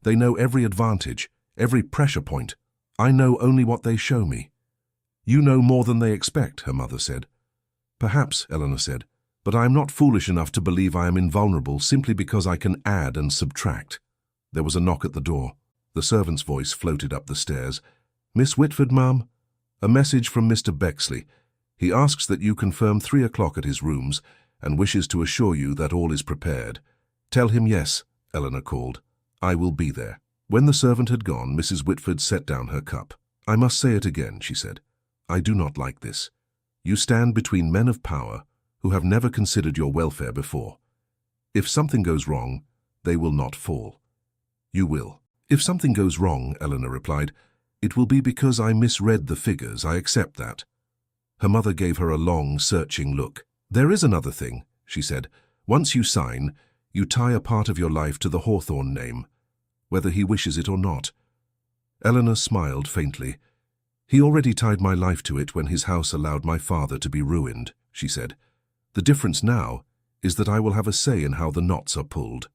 They know every advantage, every pressure point. I know only what they show me." "You know more than they expect," her mother said. "Perhaps," Eleanor said, "but I am not foolish enough to believe I am invulnerable simply because I can add and subtract." There was a knock at the door. The servant's voice floated up the stairs. "Miss Whitford, ma'am? A message from Mr. Bexley. He asks that you confirm 3 o'clock at his rooms and wishes to assure you that all is prepared." "Tell him yes," Eleanor called. "I will be there." When the servant had gone, Mrs. Whitford set down her cup. "I must say it again," she said. "I do not like this. You stand between men of power who have never considered your welfare before. If something goes wrong, they will not fall. You will." "If something goes wrong," Eleanor replied, "it will be because I misread the figures. I accept that." Her mother gave her a long, searching look. "There is another thing," she said. "Once you sign, you tie a part of your life to the Hawthorne name, whether he wishes it or not." Eleanor smiled faintly. "He already tied my life to it when his house allowed my father to be ruined," she said. "The difference now is that I will have a say in how the knots are pulled."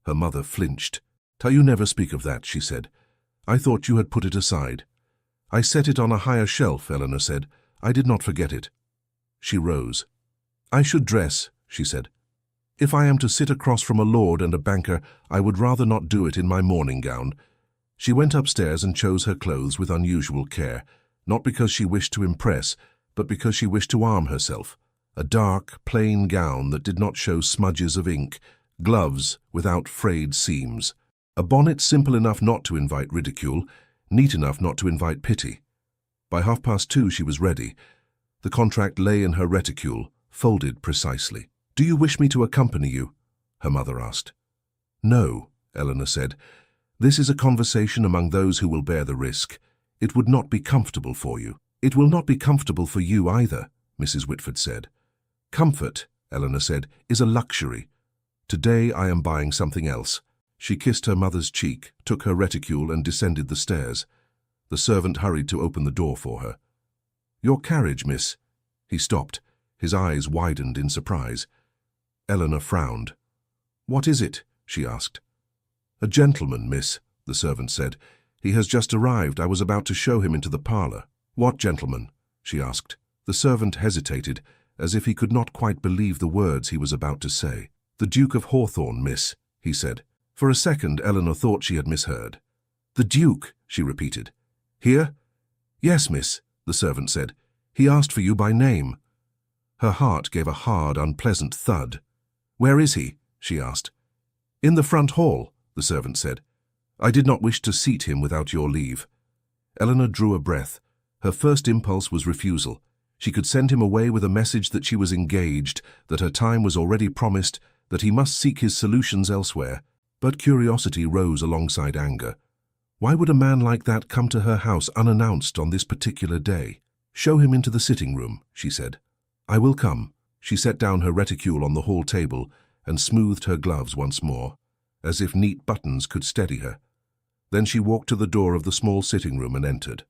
Her mother flinched. "You never speak of that," she said. "I thought you had put it aside." "I set it on a higher shelf," Eleanor said. "I did not forget it." She rose. "I should dress," she said. "If I am to sit across from a lord and a banker, I would rather not do it in my morning gown." She went upstairs and chose her clothes with unusual care, not because she wished to impress, but because she wished to arm herself. A dark, plain gown that did not show smudges of ink, gloves without frayed seams, a bonnet simple enough not to invite ridicule, neat enough not to invite pity. By 2:30 she was ready. The contract lay in her reticule, folded precisely. "Do you wish me to accompany you?" her mother asked. "No," Eleanor said. "This is a conversation among those who will bear the risk. It would not be comfortable for you." "It will not be comfortable for you either," Mrs. Whitford said. "Comfort," Eleanor said, "is a luxury. Today I am buying something else." She kissed her mother's cheek, took her reticule and descended the stairs. The servant hurried to open the door for her. "Your carriage, miss." He stopped. His eyes widened in surprise. Eleanor frowned. "What is it?" she asked. "A gentleman, miss," the servant said. "He has just arrived. I was about to show him into the parlour." "What gentleman?" she asked. The servant hesitated, as if he could not quite believe the words he was about to say. "The Duke of Hawthorne, miss," he said. For a second, Eleanor thought she had misheard. "The Duke," she repeated. "Here?" "Yes, miss," the servant said. "He asked for you by name." Her heart gave a hard, unpleasant thud. "Where is he?" she asked. "In the front hall," the servant said. "I did not wish to seat him without your leave." Eleanor drew a breath. Her first impulse was refusal. She could send him away with a message that she was engaged, that her time was already promised, that he must seek his solutions elsewhere. But curiosity rose alongside anger. Why would a man like that come to her house unannounced on this particular day? "Show him into the sitting room," she said. "I will come." She set down her reticule on the hall table and smoothed her gloves once more, as if neat buttons could steady her. Then she walked to the door of the small sitting room and entered.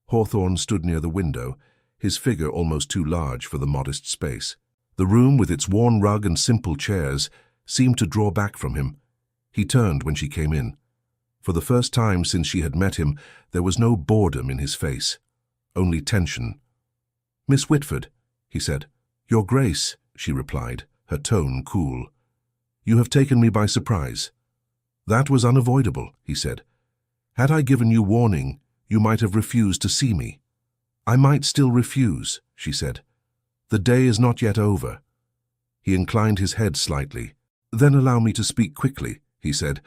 Hawthorne stood near the window, his figure almost too large for the modest space. The room, with its worn rug and simple chairs, seemed to draw back from him. He turned when she came in. For the first time since she had met him, there was no boredom in his face, only tension. "Miss Whitford," he said. "Your Grace," she replied, her tone cool. You have taken me by surprise. That was unavoidable, he said. Had I given you warning, you might have refused to see me. I might still refuse, she said. The day is not yet over. He inclined his head slightly. Then allow me to speak quickly, he said.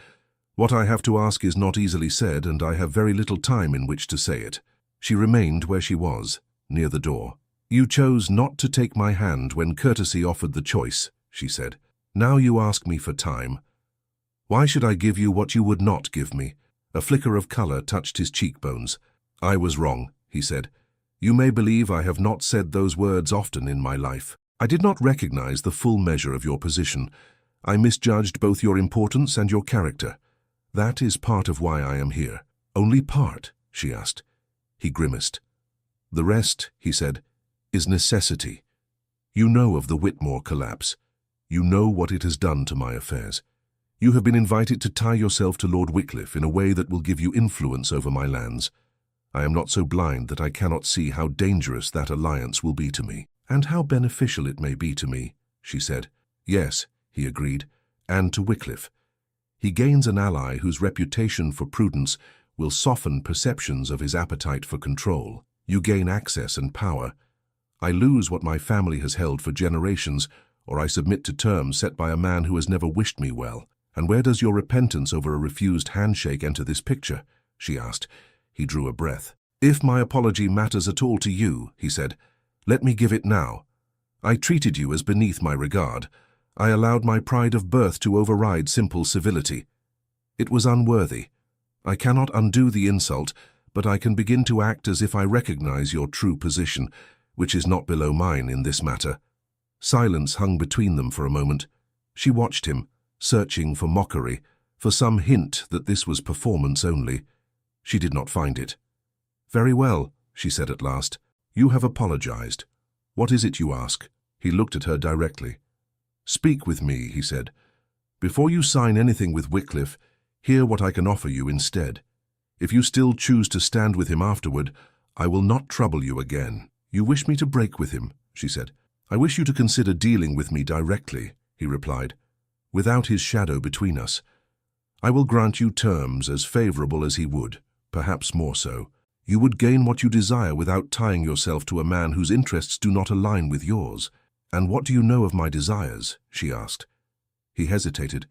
What I have to ask is not easily said, and I have very little time in which to say it. She remained where she was, near the door. You chose not to take my hand when courtesy offered the choice, she said. Now you ask me for time. Why should I give you what you would not give me? A flicker of color touched his cheekbones. I was wrong, he said. You may believe I have not said those words often in my life. I did not recognize the full measure of your position. I misjudged both your importance and your character. That is part of why I am here. Only part, she asked. He grimaced. The rest, he said, is necessity. You know of the Whitmore collapse. You know what it has done to my affairs. You have been invited to tie yourself to Lord Wycliffe in a way that will give you influence over my lands. I am not so blind that I cannot see how dangerous that alliance will be to me, and how beneficial it may be to me, she said. Yes, he agreed, and to Wycliffe. He gains an ally whose reputation for prudence will soften perceptions of his appetite for control. You gain access and power. I lose what my family has held for generations, or I submit to terms set by a man who has never wished me well. And where does your repentance over a refused handshake enter this picture? She asked. He drew a breath. If my apology matters at all to you, he said, let me give it now. I treated you as beneath my regard. I allowed my pride of birth to override simple civility. It was unworthy. I cannot undo the insult, but I can begin to act as if I recognize your true position, which is not below mine in this matter. Silence hung between them for a moment. She watched him, searching for mockery, for some hint that this was performance only. She did not find it. Very well, she said at last. You have apologized. What is it you ask? He looked at her directly. Speak with me, he said. Before you sign anything with Wycliffe, hear what I can offer you instead. If you still choose to stand with him afterward, I will not trouble you again. You wish me to break with him, she said. I wish you to consider dealing with me directly, he replied, without his shadow between us. I will grant you terms as favorable as he would, perhaps more so. You would gain what you desire without tying yourself to a man whose interests do not align with yours. And what do you know of my desires? She asked. He hesitated.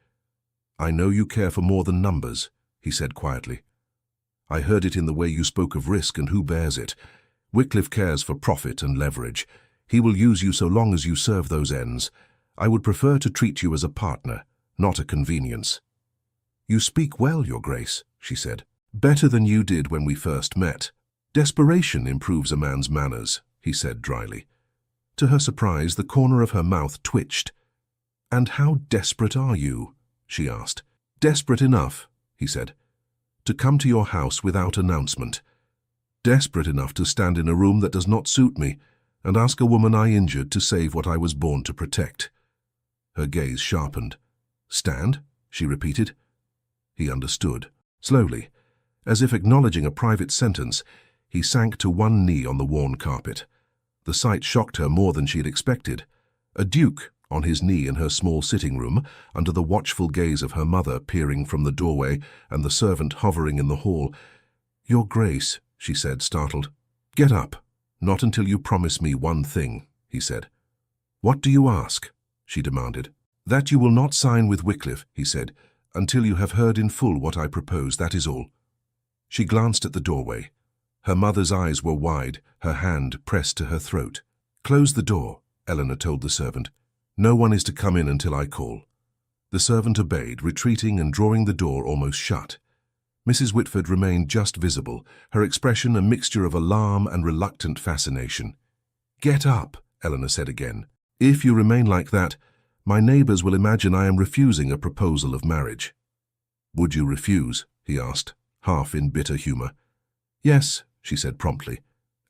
I know you care for more than numbers, he said quietly. I heard it in the way you spoke of risk and who bears it. Wycliffe cares for profit and leverage. He will use you so long as you serve those ends. I would prefer to treat you as a partner, not a convenience. You speak well, Your Grace, she said. Better than you did when we first met. Desperation improves a man's manners, he said dryly. To her surprise, the corner of her mouth twitched. And how desperate are you? She asked. Desperate enough, he said, to come to your house without announcement. Desperate enough to stand in a room that does not suit me and ask a woman I injured to save what I was born to protect. Her gaze sharpened. Stand? She repeated. He understood. Slowly, as if acknowledging a private sentence, he sank to one knee on the worn carpet. The sight shocked her more than she had expected. A duke on his knee in her small sitting room, under the watchful gaze of her mother peering from the doorway and the servant hovering in the hall. Your Grace, she said, startled. Get up. Not until you promise me one thing, he said. What do you ask? She demanded. That you will not sign with Wycliffe, he said, until you have heard in full what I propose, that is all. She glanced at the doorway. Her mother's eyes were wide, her hand pressed to her throat. Close the door, Eleanor told the servant. No one is to come in until I call. The servant obeyed, retreating and drawing the door almost shut. Mrs. Whitford remained just visible, her expression a mixture of alarm and reluctant fascination. Get up, Eleanor said again. If you remain like that, my neighbors will imagine I am refusing a proposal of marriage. Would you refuse? He asked, half in bitter humor. Yes, she said promptly.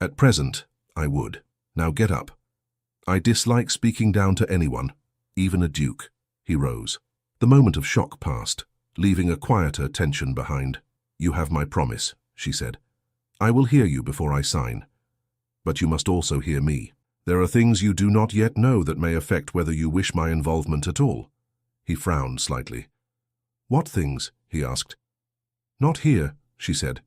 At present, I would. Now get up. I dislike speaking down to anyone, even a duke. He rose. The moment of shock passed, leaving a quieter tension behind. You have my promise, she said. I will hear you before I sign. But you must also hear me. There are things you do not yet know that may affect whether you wish my involvement at all. He frowned slightly. "What things?" he asked. "Not here," she said.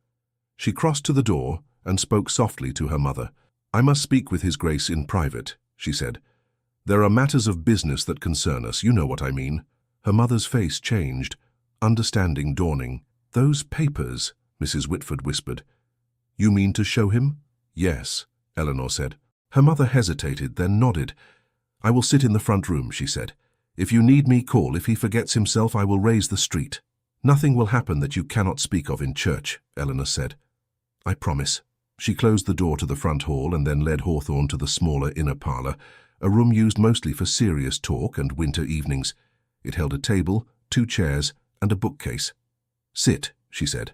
She crossed to the door and spoke softly to her mother. "I must speak with His Grace in private," she said. "There are matters of business that concern us, you know what I mean." Her mother's face changed, understanding dawning. "Those papers," Mrs. Whitford whispered. "You mean to show him?" "Yes," Eleanor said. Her mother hesitated, then nodded. "I will sit in the front room," she said. "If you need me, call. If he forgets himself, I will raise the street." "Nothing will happen that you cannot speak of in church," Eleanor said. "I promise." She closed the door to the front hall and then led Hawthorne to the smaller inner parlour, a room used mostly for serious talk and winter evenings. It held a table, 2 chairs, and a bookcase. "Sit," she said.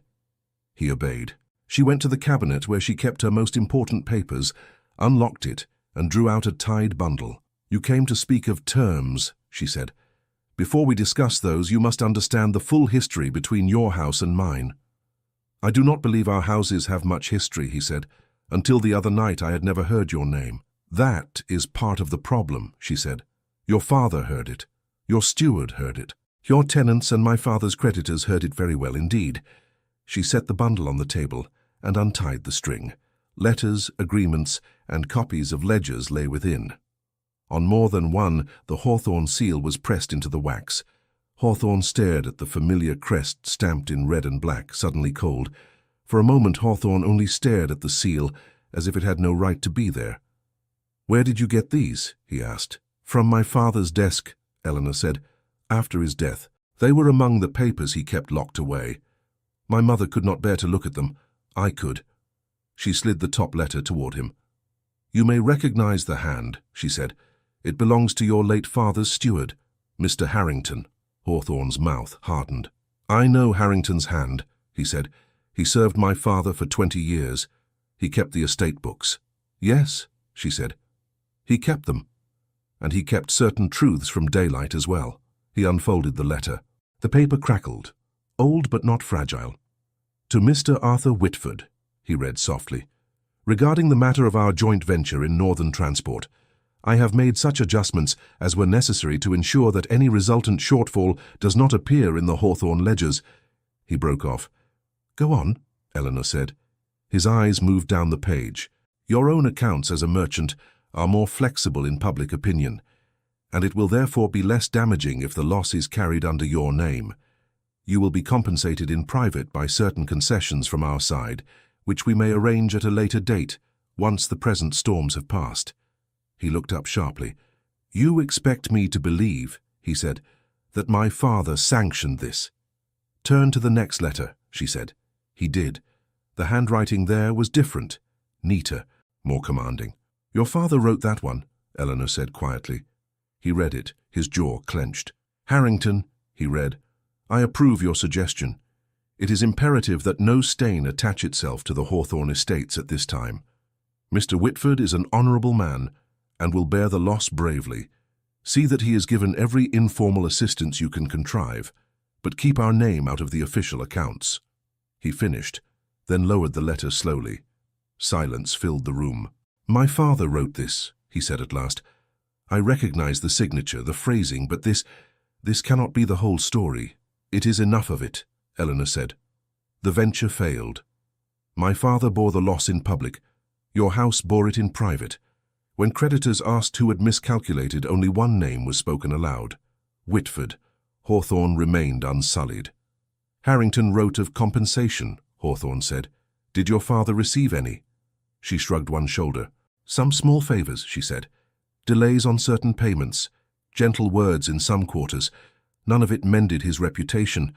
He obeyed. She went to the cabinet where she kept her most important papers, unlocked it, and drew out a tied bundle. "You came to speak of terms," she said. "Before we discuss those, you must understand the full history between your house and mine." "I do not believe our houses have much history," he said. "Until the other night I had never heard your name." "That is part of the problem," she said. "Your father heard it. Your steward heard it. Your tenants and my father's creditors heard it very well indeed." She set the bundle on the table and untied the string. Letters, agreements, and copies of ledgers lay within. On more than one, the Hawthorne seal was pressed into the wax. Hawthorne stared at the familiar crest stamped in red and black, suddenly cold. For a moment Hawthorne only stared at the seal, as if it had no right to be there. "Where did you get these?" he asked. "From my father's desk," Eleanor said. "After his death. They were among the papers he kept locked away. My mother could not bear to look at them. I could." She slid the top letter toward him. "You may recognize the hand," she said. "It belongs to your late father's steward, Mr. Harrington." Hawthorne's mouth hardened. "I know Harrington's hand," he said. "He served my father for 20 years. He kept the estate books." "Yes," she said. "He kept them. And he kept certain truths from daylight as well." He unfolded the letter. The paper crackled, old but not fragile. "To Mr. Arthur Whitford," he read softly. "Regarding the matter of our joint venture in Northern Transport, I have made such adjustments as were necessary to ensure that any resultant shortfall does not appear in the Hawthorne ledgers." He broke off. "Go on," Eleanor said. His eyes moved down the page. "Your own accounts as a merchant are more flexible in public opinion, and it will therefore be less damaging if the loss is carried under your name. You will be compensated in private by certain concessions from our side, which we may arrange at a later date, once the present storms have passed." He looked up sharply. "You expect me to believe," he said, "that my father sanctioned this?" "Turn to the next letter," she said. He did. The handwriting there was different, neater, more commanding. "Your father wrote that one," Eleanor said quietly. He read it, his jaw clenched. "Harrington," he read, "I approve your suggestion. It is imperative that no stain attach itself to the Hawthorne estates at this time. Mr. Whitford is an honourable man and will bear the loss bravely. See that he is given every informal assistance you can contrive, but keep our name out of the official accounts." He finished, then lowered the letter slowly. Silence filled the room. "My father wrote this," he said at last. "I recognize the signature, the phrasing, but this cannot be the whole story." "It is enough of it," Eleanor said. "The venture failed. My father bore the loss in public. Your house bore it in private. When creditors asked who had miscalculated, only one name was spoken aloud. Whitford. Hawthorne remained unsullied." "Harrington wrote of compensation," Hawthorne said. "Did your father receive any?" She shrugged one shoulder. "Some small favors," she said. "Delays on certain payments, gentle words in some quarters. None of it mended his reputation.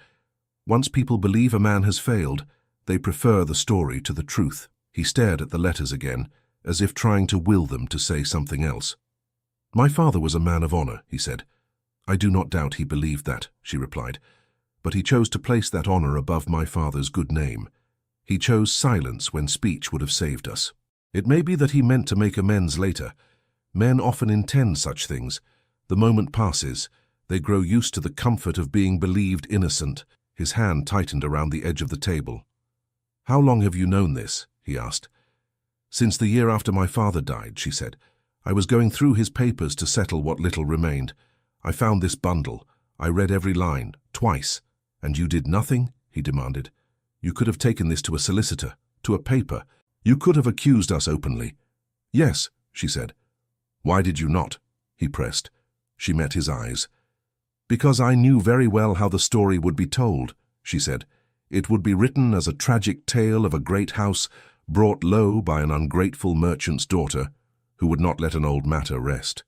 Once people believe a man has failed, they prefer the story to the truth." He stared at the letters again, as if trying to will them to say something else. "My father was a man of honor," he said. "I do not doubt he believed that," she replied. "But he chose to place that honor above my father's good name. He chose silence when speech would have saved us. It may be that he meant to make amends later. Men often intend such things. The moment passes. They grow used to the comfort of being believed innocent." His hand tightened around the edge of the table. "How long have you known this?" he asked. "Since the year after my father died," she said. "I was going through his papers to settle what little remained. I found this bundle. I read every line, twice. And you did nothing? He demanded. You could have taken this to a solicitor, to a paper. You could have accused us openly. Yes, she said. Why did you not? He pressed. She met his eyes. Because I knew very well how the story would be told, she said. It would be written as a tragic tale of a great house brought low by an ungrateful merchant's daughter who would not let an old matter rest.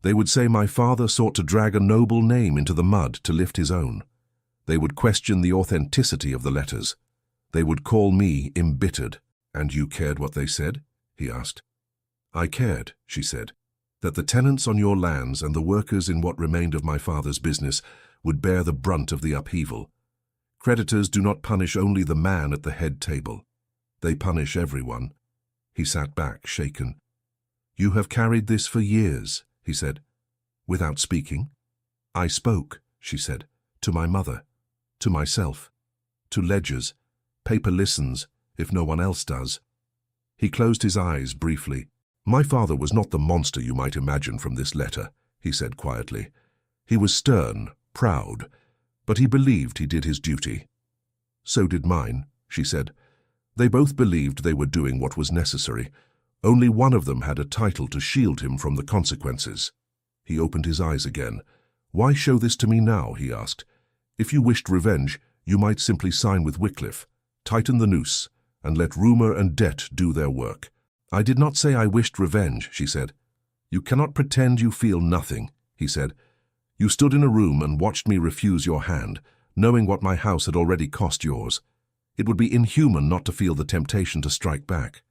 They would say my father sought to drag a noble name into the mud to lift his own. They would question the authenticity of the letters. They would call me embittered. And you cared what they said? He asked. I cared, she said, that the tenants on your lands and the workers in what remained of my father's business would bear the brunt of the upheaval. Creditors do not punish only the man at the head table. They punish everyone. He sat back, shaken. You have carried this for years, he said, without speaking. I spoke, she said, to my mother, to myself, to ledgers. Paper listens, if no one else does. He closed his eyes briefly. My father was not the monster you might imagine from this letter, he said quietly. He was stern, proud, but he believed he did his duty. So did mine, she said. They both believed they were doing what was necessary. Only one of them had a title to shield him from the consequences. He opened his eyes again. Why show this to me now, he asked. If you wished revenge, you might simply sign with Wycliffe, tighten the noose, and let rumor and debt do their work. I did not say I wished revenge, she said. You cannot pretend you feel nothing, he said. You stood in a room and watched me refuse your hand, knowing what my house had already cost yours. It would be inhuman not to feel the temptation to strike back.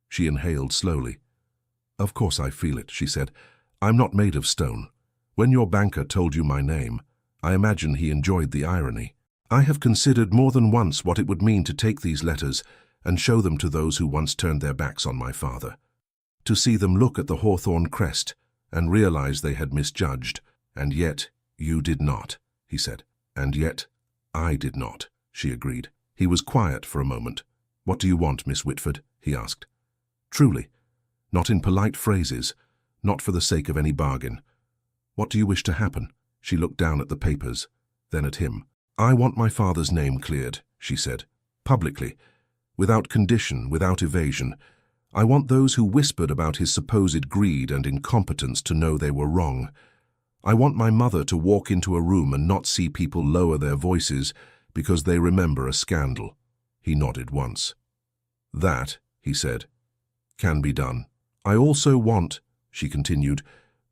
She inhaled slowly. Of course I feel it, she said. I'm not made of stone. When your banker told you my name, I imagine he enjoyed the irony. I have considered more than once what it would mean to take these letters and show them to those who once turned their backs on my father. To see them look at the hawthorn crest and realize they had misjudged. And yet you did not, he said. And yet I did not, she agreed. He was quiet for a moment. What do you want, Miss Whitford? He asked. Truly, not in polite phrases, not for the sake of any bargain. What do you wish to happen? She looked down at the papers, then at him. I want my father's name cleared, she said, publicly, without condition, without evasion. I want those who whispered about his supposed greed and incompetence to know they were wrong. I want my mother to walk into a room and not see people lower their voices because they remember a scandal. He nodded once. That, he said, can be done. I also want, she continued,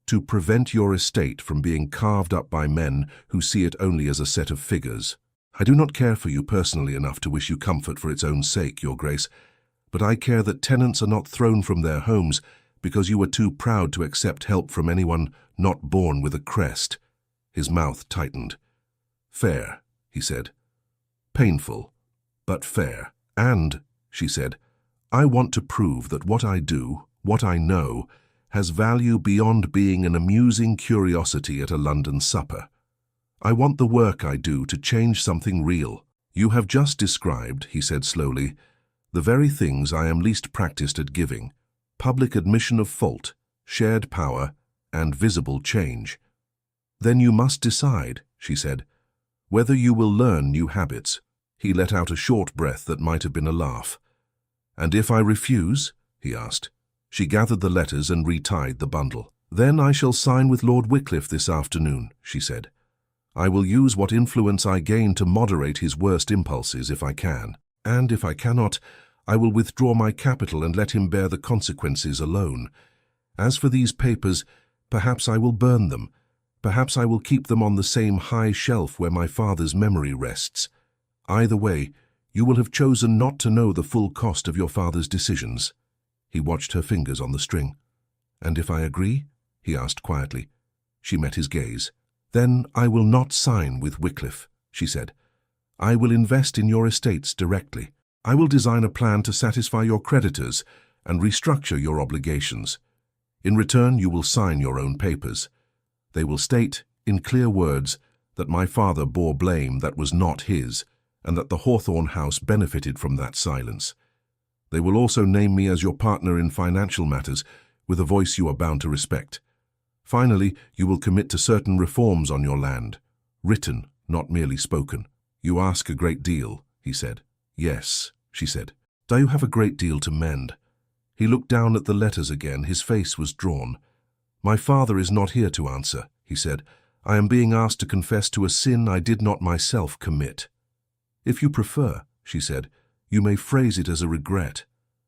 to prevent your estate from being carved up by men who see it only as a set of figures. I do not care for you personally enough to wish you comfort for its own sake, Your Grace, but I care that tenants are not thrown from their homes because you were too proud to accept help from anyone not born with a crest. His mouth tightened. Fair, he said. Painful, but fair. And, she said, I want to prove that what I do, what I know, has value beyond being an amusing curiosity at a London supper. I want the work I do to change something real. You have just described, he said slowly, the very things I am least practiced at giving: public admission of fault, shared power, and visible change. Then you must decide, she said, whether you will learn new habits. He let out a short breath that might have been a laugh. And if I refuse? He asked. She gathered the letters and retied the bundle. Then I shall sign with Lord Wycliffe this afternoon, she said. I will use what influence I gain to moderate his worst impulses if I can. And if I cannot, I will withdraw my capital and let him bear the consequences alone. As for these papers, perhaps I will burn them. Perhaps I will keep them on the same high shelf where my father's memory rests. Either way, you will have chosen not to know the full cost of your father's decisions. He watched her fingers on the string. And if I agree? He asked quietly. She met his gaze. Then I will not sign with Wycliffe, she said. I will invest in your estates directly. I will design a plan to satisfy your creditors and restructure your obligations. In return, you will sign your own papers. They will state, in clear words, that my father bore blame that was not his, and that the Hawthorne house benefited from that silence. They will also name me as your partner in financial matters, with a voice you are bound to respect. Finally, you will commit to certain reforms on your land. Written, not merely spoken. You ask a great deal, he said. Yes, she said. Do you have a great deal to mend? He looked down at the letters again. His face was drawn. My father is not here to answer, he said. I am being asked to confess to a sin I did not myself commit. If you prefer, she said, you may phrase it as a regret,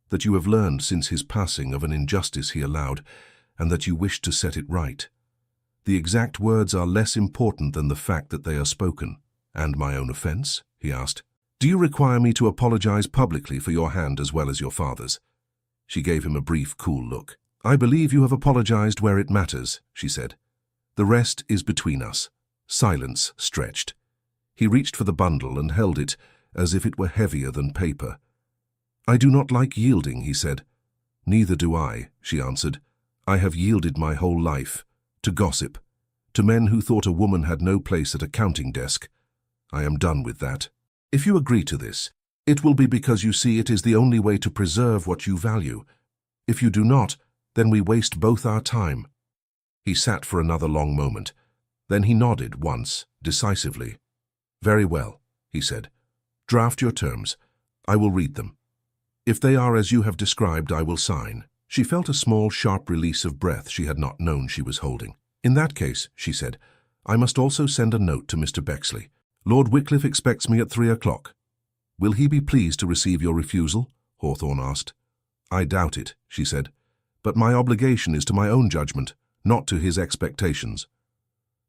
that you have learned since his passing of an injustice he allowed, and that you wish to set it right. The exact words are less important than the fact that they are spoken. And my own offense? He asked. Do you require me to apologize publicly for your hand as well as your father's? She gave him a brief, cool look. I believe you have apologized where it matters, she said. The rest is between us. Silence stretched. He reached for the bundle and held it as if it were heavier than paper. I do not like yielding, he said. Neither do I, she answered. I have yielded my whole life. To gossip. To men who thought a woman had no place at a counting desk. I am done with that. If you agree to this, it will be because you see it is the only way to preserve what you value. If you do not, then we waste both our time. He sat for another long moment. Then he nodded once, decisively. Very well, he said. Draft your terms. I will read them. If they are as you have described, I will sign. She felt a small, sharp release of breath she had not known she was holding. In that case, she said, I must also send a note to Mr. Bexley. Lord Wycliffe expects me at 3 o'clock. Will he be pleased to receive your refusal? Hawthorne asked. I doubt it, she said, but my obligation is to my own judgment, not to his expectations.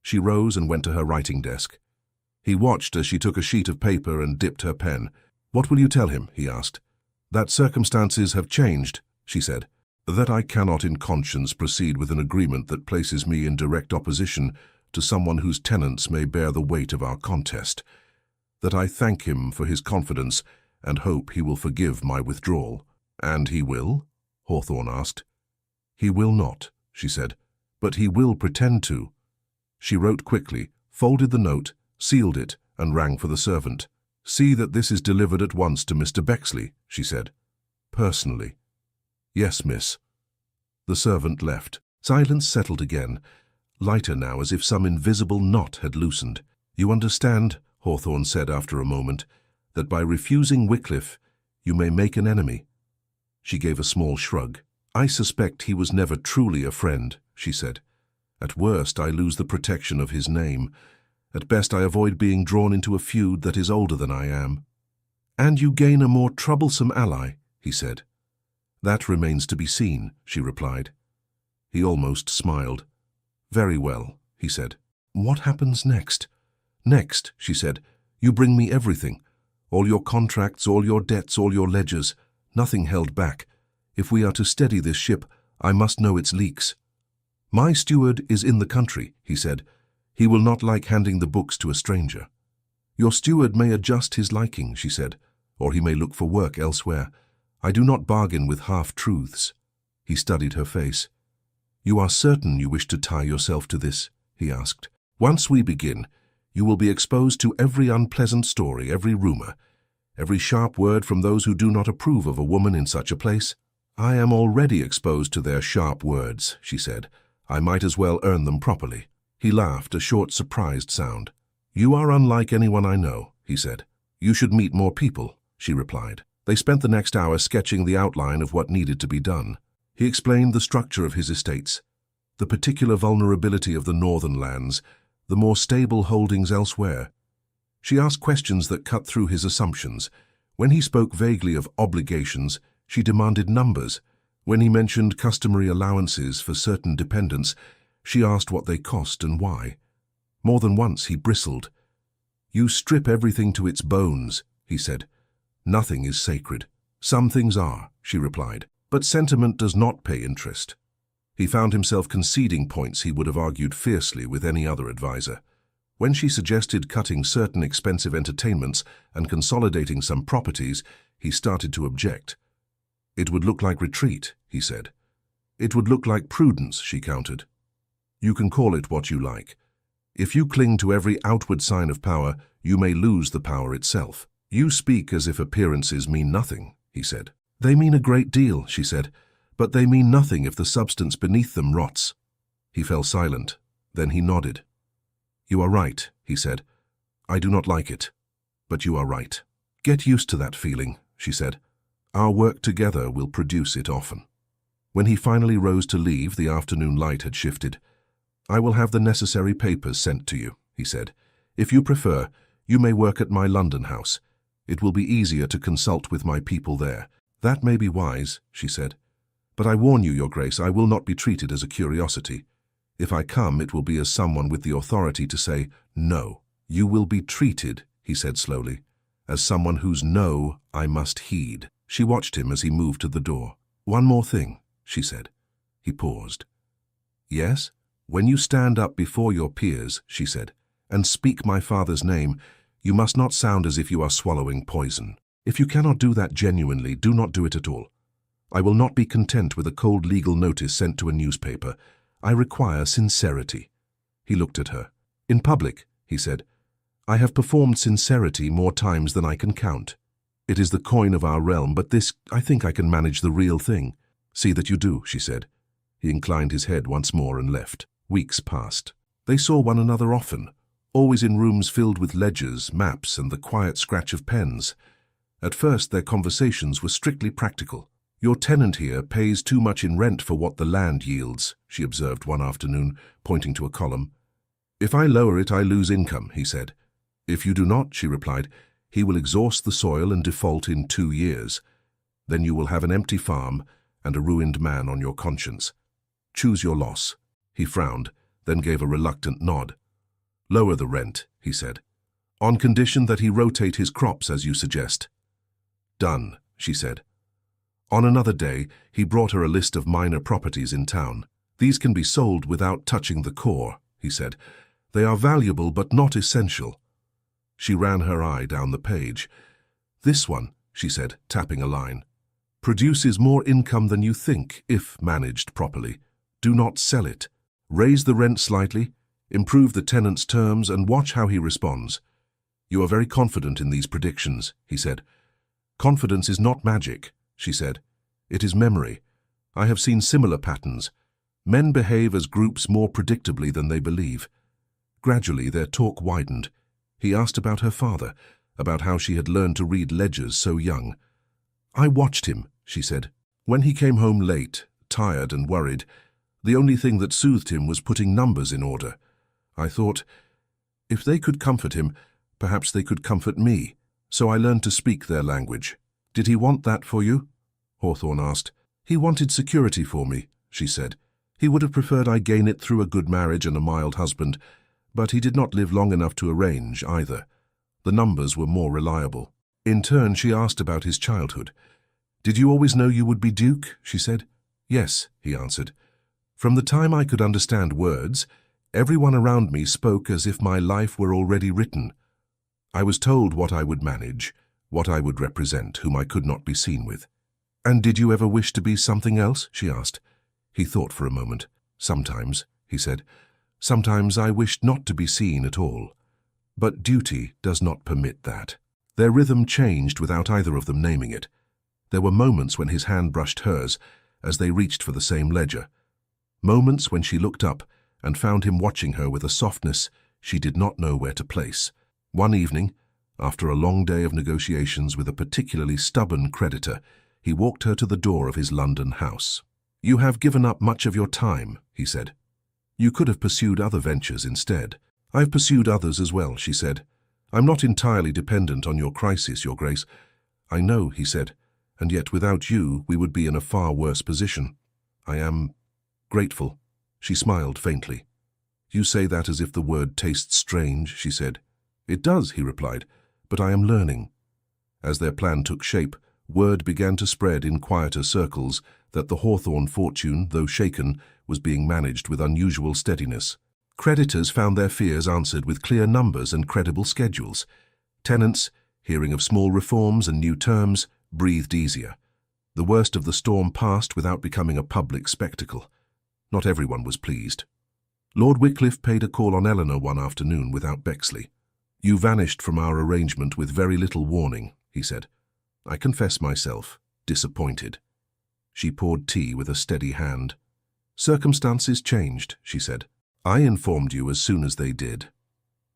She rose and went to her writing desk. He watched as she took a sheet of paper and dipped her pen. What will you tell him? He asked. That circumstances have changed, she said. That I cannot in conscience proceed with an agreement that places me in direct opposition to someone whose tenets may bear the weight of our contest. That I thank him for his confidence and hope he will forgive my withdrawal. And he will? Hawthorne asked. He will not, she said, but he will pretend to. She wrote quickly, folded the note, sealed it, and rang for the servant. See that this is delivered at once to Mr. Bexley, she said. Personally. Yes, miss. The servant left. Silence settled again, lighter now as if some invisible knot had loosened. You understand, Hawthorne said after a moment, that by refusing Wycliffe, you may make an enemy. She gave a small shrug. I suspect he was never truly a friend, she said. At worst, I lose the protection of his name. At best, I avoid being drawn into a feud that is older than I am. And you gain a more troublesome ally, he said. That remains to be seen, she replied. He almost smiled. Very well, he said. What happens next? Next, she said, you bring me everything. All your contracts, all your debts, all your ledgers. Nothing held back. If we are to steady this ship, I must know its leaks. My steward is in the country, he said. He will not like handing the books to a stranger. Your steward may adjust his liking, she said, or he may look for work elsewhere. I do not bargain with half-truths. He studied her face. You are certain you wish to tie yourself to this? He asked. Once we begin, you will be exposed to every unpleasant story, every rumor, every sharp word from those who do not approve of a woman in such a place. I am already exposed to their sharp words, she said. I might as well earn them properly. He laughed, a short, surprised sound. You are unlike anyone I know, he said. You should meet more people, she replied. They spent the next hour sketching the outline of what needed to be done. He explained the structure of his estates, the particular vulnerability of the northern lands, the more stable holdings elsewhere. She asked questions that cut through his assumptions. When he spoke vaguely of obligations, she demanded numbers. When he mentioned customary allowances for certain dependents, she asked what they cost and why. More than once he bristled. You strip everything to its bones, he said. Nothing is sacred. Some things are, she replied, but sentiment does not pay interest. He found himself conceding points he would have argued fiercely with any other advisor. When she suggested cutting certain expensive entertainments and consolidating some properties, he started to object. It would look like retreat, he said. It would look like prudence, she countered. You can call it what you like. If you cling to every outward sign of power, you may lose the power itself. You speak as if appearances mean nothing, he said. They mean a great deal, she said, but they mean nothing if the substance beneath them rots. He fell silent. Then he nodded. You are right, he he said. I do not like it, but you are right. Get used to that feeling, she said. Our work together will produce it often. When he finally rose to leave, the afternoon light had shifted. I will have the necessary papers sent to you, he said. If you prefer, you may work at my London house. It will be easier to consult with my people there. That may be wise, she said. But I warn you, Your Grace, I will not be treated as a curiosity. If I come, it will be as someone with the authority to say no. You will be treated, he said slowly, as someone whose no I must heed. She watched him as he moved to the door. One more thing, she said. He paused. Yes? When you stand up before your peers, she said, and speak my father's name, you must not sound as if you are swallowing poison. If you cannot do that genuinely, do not do it at all. I will not be content with a cold legal notice sent to a newspaper. I require sincerity. He looked at her. In public, he said, I have performed sincerity more times than I can count. It is the coin of our realm, but this, I think I can manage the real thing. See that you do, she said. He inclined his head once more and left. Weeks passed. They saw one another often, always in rooms filled with ledgers, maps, and the quiet scratch of pens. At first, their conversations were strictly practical. Your tenant here pays too much in rent for what the land yields, she observed one afternoon, pointing to a column. If I lower it, I lose income, he said. If you do not, she replied, he will exhaust the soil and default in 2 years. Then you will have an empty farm and a ruined man on your conscience. Choose your loss. He frowned, then gave a reluctant nod. Lower the rent, he said, on condition that he rotate his crops as you suggest. Done, she said. On another day, he brought her a list of minor properties in town. These can be sold without touching the core, he said. They are valuable but not essential. She ran her eye down the page. This one, she said, tapping a line, produces more income than you think if managed properly. Do not sell it. Raise the rent slightly, improve the tenant's terms, and watch how he responds. You are very confident in these predictions, he said. Confidence is not magic, she said. It is memory. I have seen similar patterns. Men behave as groups more predictably than they believe. Gradually, their talk widened. He asked about her father, about how she had learned to read ledgers so young. I watched him, she said. When he came home late, tired and worried, the only thing that soothed him was putting numbers in order. I thought, if they could comfort him, perhaps they could comfort me. So I learned to speak their language. Did he want that for you? Hawthorne asked. He wanted security for me, she said. He would have preferred I gain it through a good marriage and a mild husband, but he did not live long enough to arrange either. The numbers were more reliable. In turn, she asked about his childhood. Did you always know you would be Duke? She said. Yes, he answered. From the time I could understand words, everyone around me spoke as if my life were already written. I was told what I would manage, what I would represent, whom I could not be seen with. And did you ever wish to be something else? She asked. He thought for a moment. Sometimes, he said. Sometimes I wished not to be seen at all. But duty does not permit that. Their rhythm changed without either of them naming it. There were moments when his hand brushed hers as they reached for the same ledger. Moments when she looked up and found him watching her with a softness she did not know where to place. One evening, after a long day of negotiations with a particularly stubborn creditor, he walked her to the door of his London house. You have given up much of your time, he said. You could have pursued other ventures instead. I've pursued others as well, she said. I'm not entirely dependent on your crisis, Your Grace. I know, he said, and yet without you we would be in a far worse position. I am grateful. She smiled faintly. You say that as if the word tastes strange, she said. It does, he replied, but I am learning. As their plan took shape, word began to spread in quieter circles that the Hawthorne fortune, though shaken, was being managed with unusual steadiness. Creditors found their fears answered with clear numbers and credible schedules. Tenants, hearing of small reforms and new terms, breathed easier. The worst of the storm passed without becoming a public spectacle. Not everyone was pleased. Lord Wycliffe paid a call on Eleanor one afternoon without Bexley. You vanished from our arrangement with very little warning, he said. I confess myself disappointed. She poured tea with a steady hand. Circumstances changed, she said. I informed you as soon as they did.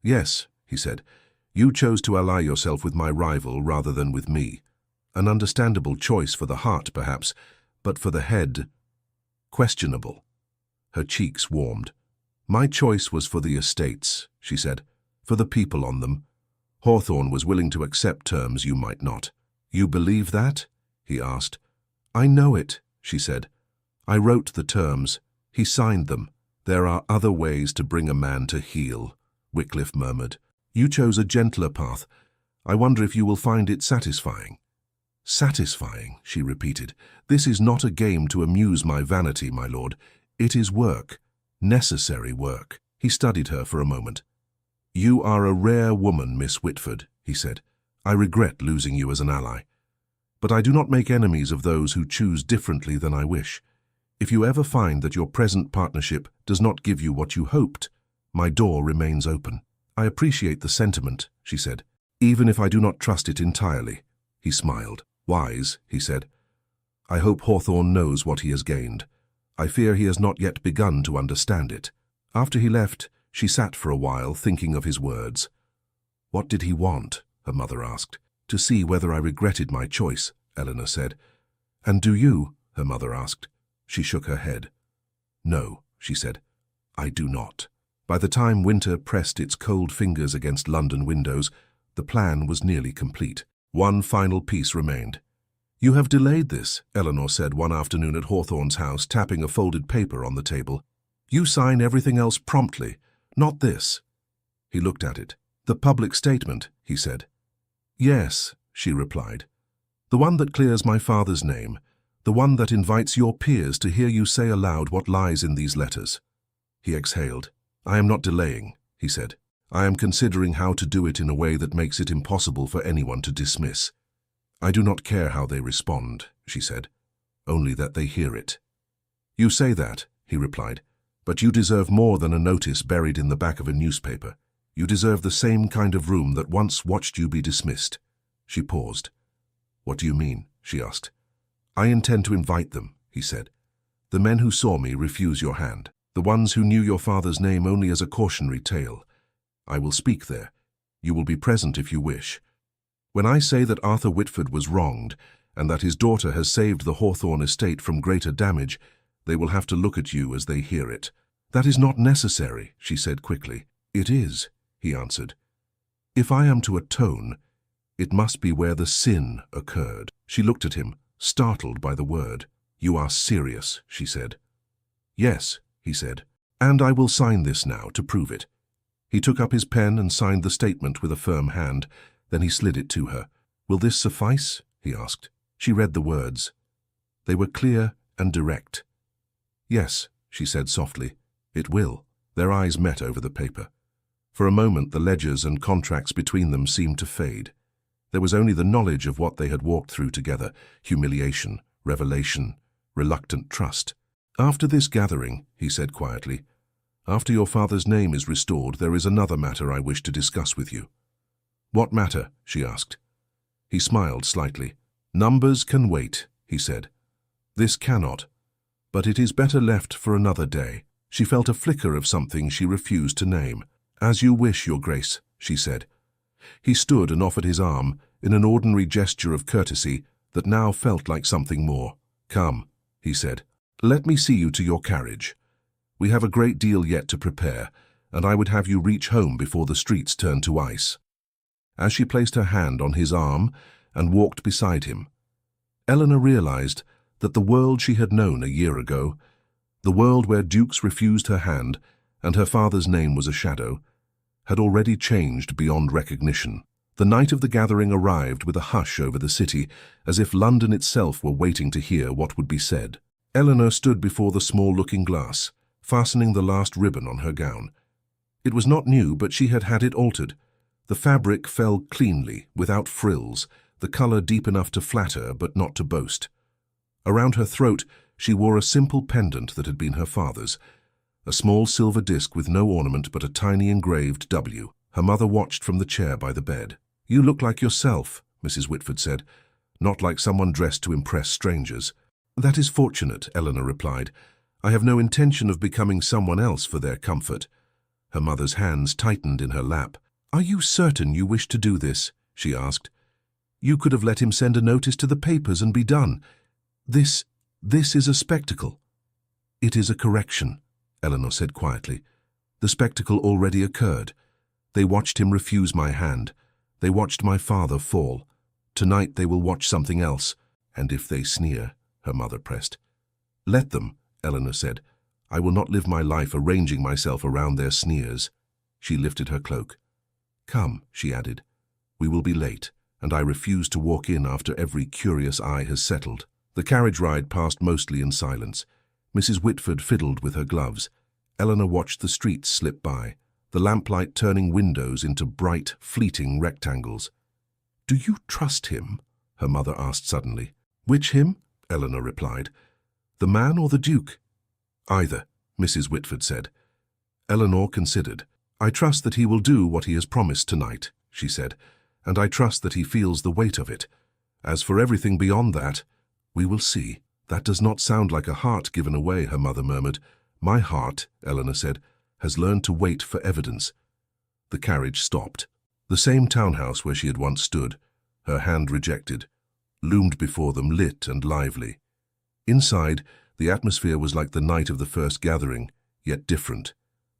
Yes, he said. You chose to ally yourself with my rival rather than with me. An understandable choice for the heart, perhaps, but for the head, questionable. Her cheeks warmed. My choice was for the estates, she said, for the people on them. Hawthorne was willing to accept terms you might not. You believe that? He asked. I know it, she said. I wrote the terms. He signed them. There are other ways to bring a man to heel, Wycliffe murmured. You chose a gentler path. I wonder if you will find it satisfying. Satisfying, she repeated. This is not a game to amuse my vanity, my lord. It is work, necessary work. He studied her for a moment. You are a rare woman, Miss Whitford, he said. I regret losing you as an ally. But I do not make enemies of those who choose differently than I wish. If you ever find that your present partnership does not give you what you hoped, my door remains open. I appreciate the sentiment, she said, even if I do not trust it entirely. He smiled. Wise, he said. I hope Hawthorne knows what he has gained. I fear he has not yet begun to understand it. After he left, she sat for a while thinking of his words. What did he want? Her mother asked. To see whether I regretted my choice, Eleanor said. And do you? Her mother asked. She shook her head. No, she said. I do not. By the time winter pressed its cold fingers against London windows, the plan was nearly complete. One final piece remained. You have delayed this, Eleanor said one afternoon at Hawthorne's house, tapping a folded paper on the table. You sign everything else promptly, not this. He looked at it. The public statement, he said. Yes, she replied. The one that clears my father's name, the one that invites your peers to hear you say aloud what lies in these letters. He exhaled. I am not delaying, he said. I am considering how to do it in a way that makes it impossible for anyone to dismiss. I do not care how they respond, she said, only that they hear it. You say that, he replied, but you deserve more than a notice buried in the back of a newspaper. You deserve the same kind of room that once watched you be dismissed. She paused. What do you mean? She asked. I intend to invite them, he said. The men who saw me refuse your hand, the ones who knew your father's name only as a cautionary tale. I will speak there. You will be present if you wish. When I say that Arthur Whitford was wronged, and that his daughter has saved the Hawthorne estate from greater damage, they will have to look at you as they hear it. That is not necessary, she said quickly. It is, he answered. If I am to atone, it must be where the sin occurred. She looked at him, startled by the word. You are serious, she said. Yes, he said, and I will sign this now to prove it. He took up his pen and signed the statement with a firm hand. Then he slid it to her. Will this suffice? He asked. She read the words. They were clear and direct. Yes, she said softly. It will. Their eyes met over the paper. For a moment the ledgers and contracts between them seemed to fade. There was only the knowledge of what they had walked through together, humiliation, revelation, reluctant trust. After this gathering, he said quietly, after your father's name is restored, there is another matter I wish to discuss with you. What matter? She asked. He smiled slightly. Numbers can wait, he said. This cannot, but it is better left for another day. She felt a flicker of something she refused to name. As you wish, Your Grace, she said. He stood and offered his arm in an ordinary gesture of courtesy that now felt like something more. Come, he said. Let me see you to your carriage. We have a great deal yet to prepare, and I would have you reach home before the streets turn to ice. As she placed her hand on his arm and walked beside him, Eleanor realized that the world she had known a year ago, the world where dukes refused her hand and her father's name was a shadow, had already changed beyond recognition. The night of the gathering arrived with a hush over the city, as if London itself were waiting to hear what would be said. Eleanor stood before the small looking-glass, fastening the last ribbon on her gown. It was not new, but she had had it altered. The fabric fell cleanly, without frills, the color deep enough to flatter but not to boast. Around her throat, she wore a simple pendant that had been her father's, a small silver disc with no ornament but a tiny engraved W. Her mother watched from the chair by the bed. You look like yourself, Mrs. Whitford said, not like someone dressed to impress strangers. That is fortunate, Eleanor replied. I have no intention of becoming someone else for their comfort. Her mother's hands tightened in her lap. "Are you certain you wish to do this?" she asked. "You could have let him send a notice to the papers and be done. This is a spectacle." "It is a correction," Eleanor said quietly. "The spectacle already occurred. They watched him refuse my hand. They watched my father fall. Tonight they will watch something else. And if they sneer," her mother pressed. "Let them," Eleanor said. "I will not live my life arranging myself around their sneers." She lifted her cloak. "Come," she added. "We will be late, and I refuse to walk in after every curious eye has settled." The carriage ride passed mostly in silence. Mrs. Whitford fiddled with her gloves. Eleanor watched the streets slip by, the lamplight turning windows into bright, fleeting rectangles. "Do you trust him?" her mother asked suddenly. "Which him?" Eleanor replied. "The man or the Duke?" "Either," Mrs. Whitford said. Eleanor considered. "I trust that he will do what he has promised tonight," she said, "and I trust that he feels the weight of it. As for everything beyond that, we will see." "That does not sound like a heart given away," her mother murmured. "My heart," Eleanor said, "has learned to wait for evidence." The carriage stopped. The same townhouse where she had once stood, her hand rejected, loomed before them, lit and lively. Inside, the atmosphere was like the night of the first gathering, yet different.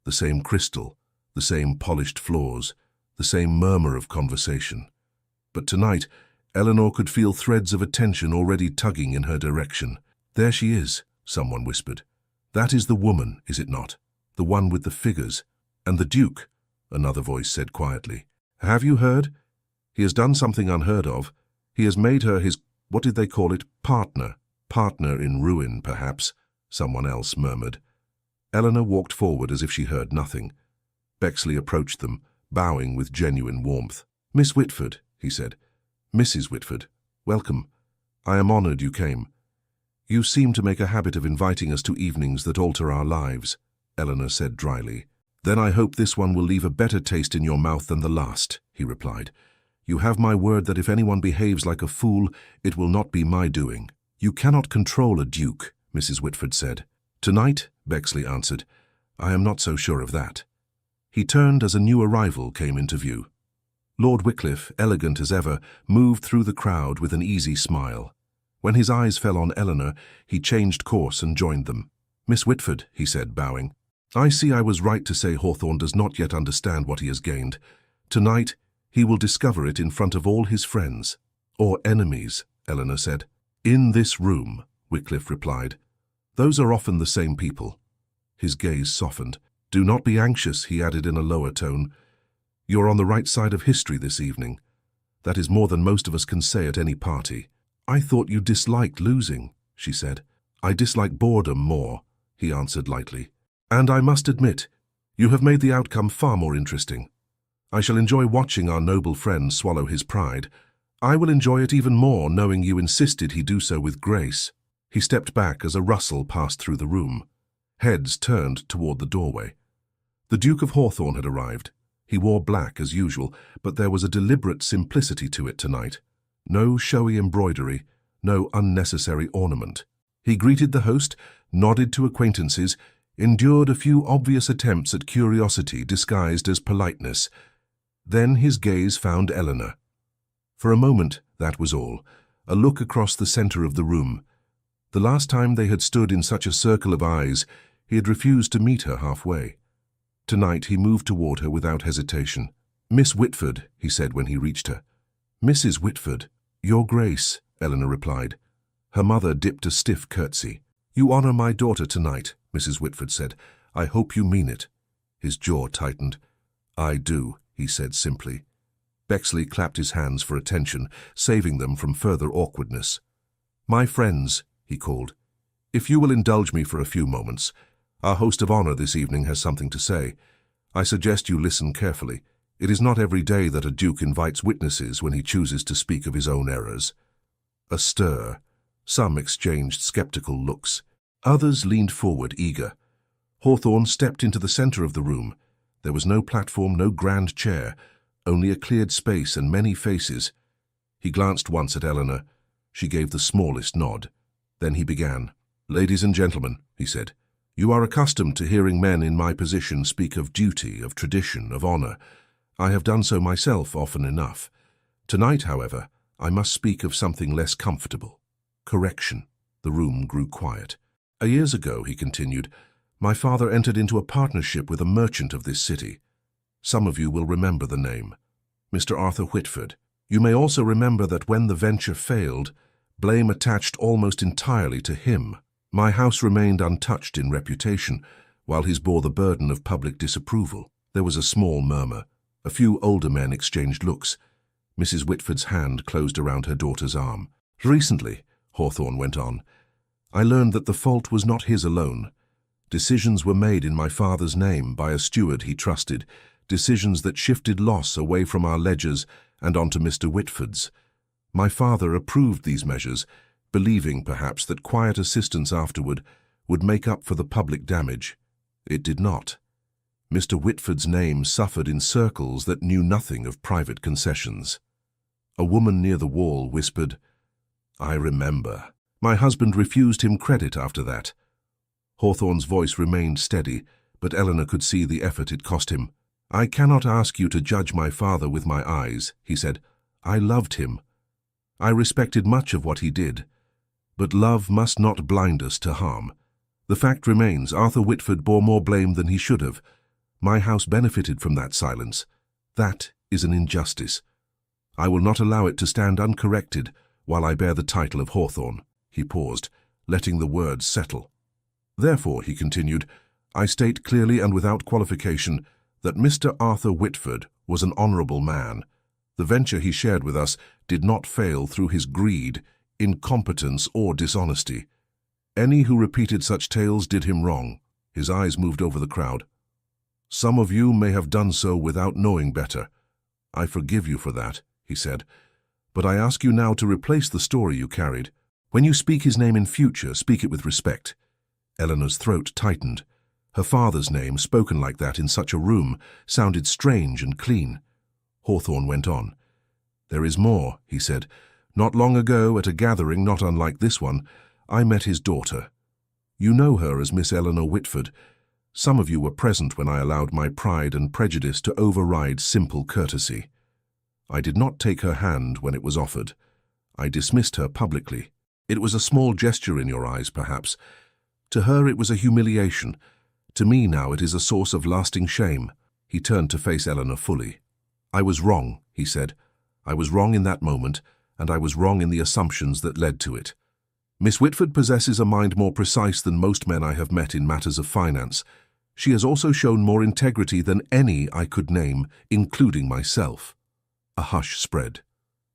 The same crystal, the same polished floors, the same murmur of conversation. But tonight, Eleanor could feel threads of attention already tugging in her direction. "There she is," someone whispered. "That is the woman, is it not? The one with the figures." "And the Duke," another voice said quietly. "Have you heard? He has done something unheard of. He has made her his, what did they call it, partner. Partner in ruin, perhaps," someone else murmured. Eleanor walked forward as if she heard nothing. Bexley approached them, bowing with genuine warmth. "Miss Whitford," he said. "Mrs. Whitford, welcome. I am honored you came. You seem to make a habit of inviting us to evenings that alter our lives," Eleanor said dryly. "Then I hope this one will leave a better taste in your mouth than the last," he replied. "You have my word that if anyone behaves like a fool, it will not be my doing." "You cannot control a duke," Mrs. Whitford said. "Tonight," Bexley answered, "I am not so sure of that." He turned as a new arrival came into view. Lord Wycliffe, elegant as ever, moved through the crowd with an easy smile. When his eyes fell on Eleanor, he changed course and joined them. "Miss Whitford," he said, bowing, "I see I was right to say Hawthorne does not yet understand what he has gained. Tonight, he will discover it in front of all his friends." "Or enemies," Eleanor said. "In this room," Wycliffe replied. "Those are often the same people." His gaze softened. "Do not be anxious," he added in a lower tone. "You're on the right side of history this evening. That is more than most of us can say at any party." "I thought you disliked losing," she said. "I dislike boredom more," he answered lightly. "And I must admit, you have made the outcome far more interesting. I shall enjoy watching our noble friend swallow his pride. I will enjoy it even more knowing you insisted he do so with grace." He stepped back as a rustle passed through the room. Heads turned toward the doorway. The Duke of Hawthorne had arrived. He wore black as usual, but there was a deliberate simplicity to it tonight. No showy embroidery, no unnecessary ornament. He greeted the host, nodded to acquaintances, endured a few obvious attempts at curiosity disguised as politeness. Then his gaze found Eleanor. For a moment, that was all, a look across the center of the room. The last time they had stood in such a circle of eyes, he had refused to meet her halfway. Tonight he moved toward her without hesitation. "Miss Whitford," he said when he reached her. "Mrs. Whitford." "Your Grace," Eleanor replied. Her mother dipped a stiff curtsy. "You honor my daughter tonight," Mrs. Whitford said. "I hope you mean it." His jaw tightened. "I do," he said simply. Bexley clapped his hands for attention, saving them from further awkwardness. "My friends," he called, "if you will indulge me for a few moments, our host of honor this evening has something to say. I suggest you listen carefully. It is not every day that a duke invites witnesses when he chooses to speak of his own errors." A stir. Some exchanged skeptical looks. Others leaned forward, eager. Hawthorne stepped into the center of the room. There was no platform, no grand chair, only a cleared space and many faces. He glanced once at Eleanor. She gave the smallest nod. Then he began. "Ladies and gentlemen," he said, You are accustomed to hearing men in my position speak of duty, of tradition, of honor. I have done so myself often enough. Tonight, however, I must speak of something less comfortable. Correction. The room grew quiet. Years ago, he continued, my father entered into a partnership with a merchant of this city. Some of you will remember the name. Mr. Arthur Whitford. You may also remember that when the venture failed, blame attached almost entirely to him. My house remained untouched in reputation, while his bore the burden of public disapproval. There was a small murmur. A few older men exchanged looks. Mrs. Whitford's hand closed around her daughter's arm. Recently, Hawthorne went on, I learned that the fault was not his alone. Decisions were made in my father's name by a steward he trusted, decisions that shifted loss away from our ledgers and onto Mr. Whitford's. My father approved these measures, believing perhaps that quiet assistance afterward would make up for the public damage. It did not. Mr. Whitford's name suffered in circles that knew nothing of private concessions. A woman near the wall whispered, I remember. My husband refused him credit after that. Hawthorne's voice remained steady, but Eleanor could see the effort it cost him. I cannot ask you to judge my father with my eyes, he said. I loved him. I respected much of what he did. But love must not blind us to harm. The fact remains, Arthur Whitford bore more blame than he should have. My house benefited from that silence. That is an injustice. I will not allow it to stand uncorrected while I bear the title of Hawthorne. He paused, letting the words settle. Therefore, he continued, I state clearly and without qualification that Mr. Arthur Whitford was an honorable man. The venture he shared with us did not fail through his greed, incompetence, or dishonesty. Any who repeated such tales did him wrong. His eyes moved over the crowd. Some of you may have done so without knowing better. I forgive you for that, he said. But I ask you now to replace the story you carried. When you speak his name in future, speak it with respect. Eleanor's throat tightened. Her father's name, spoken like that in such a room, sounded strange and clean. Hawthorne went on. There is more, he said. Not long ago, at a gathering not unlike this one, I met his daughter. You know her as Miss Eleanor Whitford. Some of you were present when I allowed my pride and prejudice to override simple courtesy. I did not take her hand when it was offered. I dismissed her publicly. It was a small gesture in your eyes, perhaps. To her it was a humiliation. To me now it is a source of lasting shame. He turned to face Eleanor fully. I was wrong, he said. I was wrong in that moment, and I was wrong in the assumptions that led to it. Miss Whitford possesses a mind more precise than most men I have met in matters of finance. She has also shown more integrity than any I could name, including myself. A hush spread.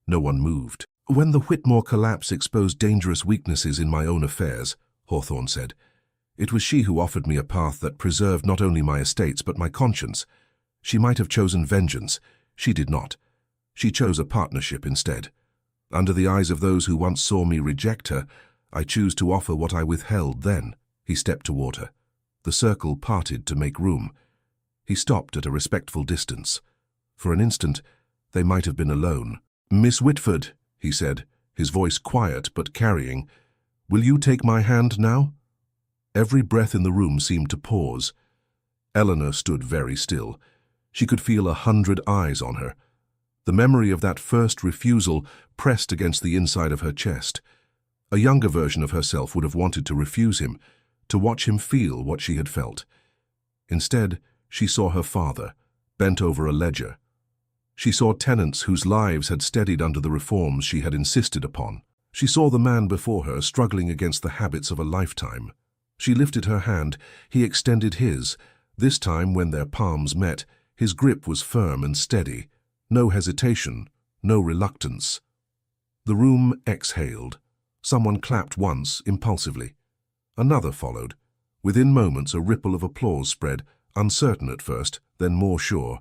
No one moved. When the Whitmore collapse exposed dangerous weaknesses in my own affairs, Hawthorne said, it was she who offered me a path that preserved not only my estates but my conscience. She might have chosen vengeance. She did not. She chose a partnership instead. Under the eyes of those who once saw me reject her, I choose to offer what I withheld then. He stepped toward her. The circle parted to make room. He stopped at a respectful distance. For an instant, they might have been alone. Miss Whitford, he said, his voice quiet but carrying, will you take my hand now? Every breath in the room seemed to pause. Eleanor stood very still. She could feel 100 eyes on her. The memory of that first refusal pressed against the inside of her chest. A younger version of herself would have wanted to refuse him, to watch him feel what she had felt. Instead, she saw her father, bent over a ledger. She saw tenants whose lives had steadied under the reforms she had insisted upon. She saw the man before her struggling against the habits of a lifetime. She lifted her hand. He extended his. This time, when their palms met, his grip was firm and steady. No hesitation, no reluctance. The room exhaled. Someone clapped once, impulsively. Another followed. Within moments, a ripple of applause spread, uncertain at first, then more sure.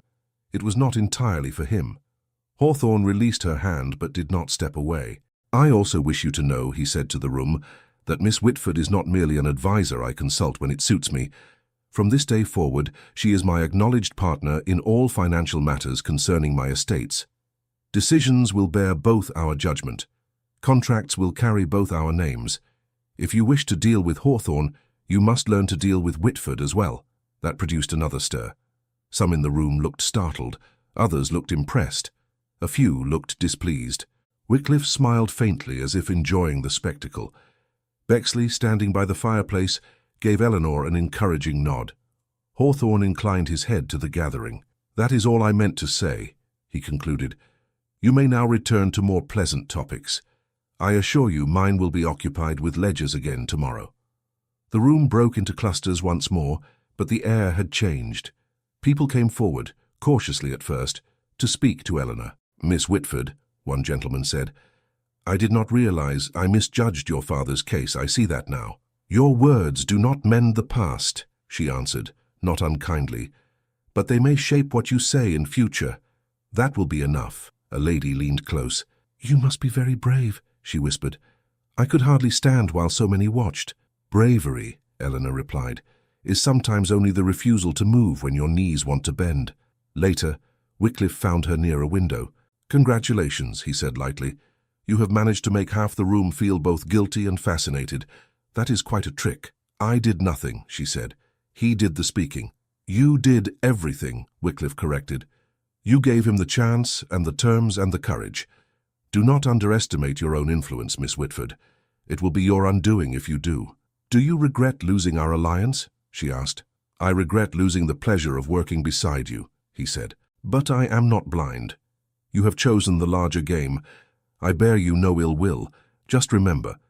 It was not entirely for him. Hawthorne released her hand but did not step away. I also wish you to know, he said to the room, that Miss Whitford is not merely an advisor I consult when it suits me. From this day forward, she is my acknowledged partner in all financial matters concerning my estates. Decisions will bear both our judgment. Contracts will carry both our names. If you wish to deal with Hawthorne, You must learn to deal with Whitford as well. That produced another stir. Some in the room looked startled, others looked impressed. A few looked displeased. Wycliffe smiled faintly as if enjoying the spectacle. Bexley, standing by the fireplace, gave Eleanor an encouraging nod. Hawthorne inclined his head to the gathering. "That is all I meant to say," he concluded. "You may now return to more pleasant topics. I assure you mine will be occupied with ledgers again tomorrow." The room broke into clusters once more, but the air had changed. People came forward, cautiously at first, to speak to Eleanor. "Miss Whitford," one gentleman said, "I did not realize I misjudged your father's case. I see that now." "Your words do not mend the past," she answered, not unkindly, "but they may shape what you say in future. That will be enough." A lady leaned close. "You must be very brave," she whispered. "I could hardly stand while so many watched." "Bravery," Eleanor replied, "is sometimes only the refusal to move when your knees want to bend." Later, Wycliffe found her near a window. "Congratulations," he said lightly. "You have managed to make half the room feel both guilty and fascinated. That is quite a trick." "I did nothing," she said. "He did the speaking." "You did everything," Wycliffe corrected. "You gave him the chance and the terms and the courage. Do not underestimate your own influence, Miss Whitford. It will be your undoing if you do." "Do you regret losing our alliance?" she asked. "I regret losing the pleasure of working beside you," he said. "But I am not blind. You have chosen the larger game. I bear you no ill will. Just remember,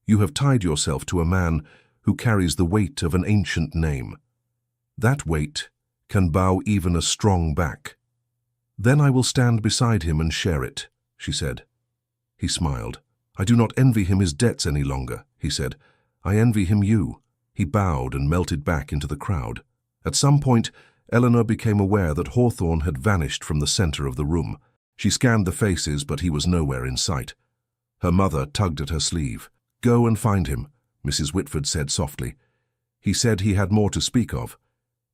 you have tied yourself to a man who carries the weight of an ancient name. That weight can bow even a strong back." "Then I will stand beside him and share it," she said. He smiled. "I do not envy him his debts any longer," he said. "I envy him you." He bowed and melted back into the crowd. At some point, Eleanor became aware that Hawthorne had vanished from the center of the room. She scanned the faces, but he was nowhere in sight. Her mother tugged at her sleeve. "Go and find him," Mrs. Whitford said softly. "He said he had more to speak of.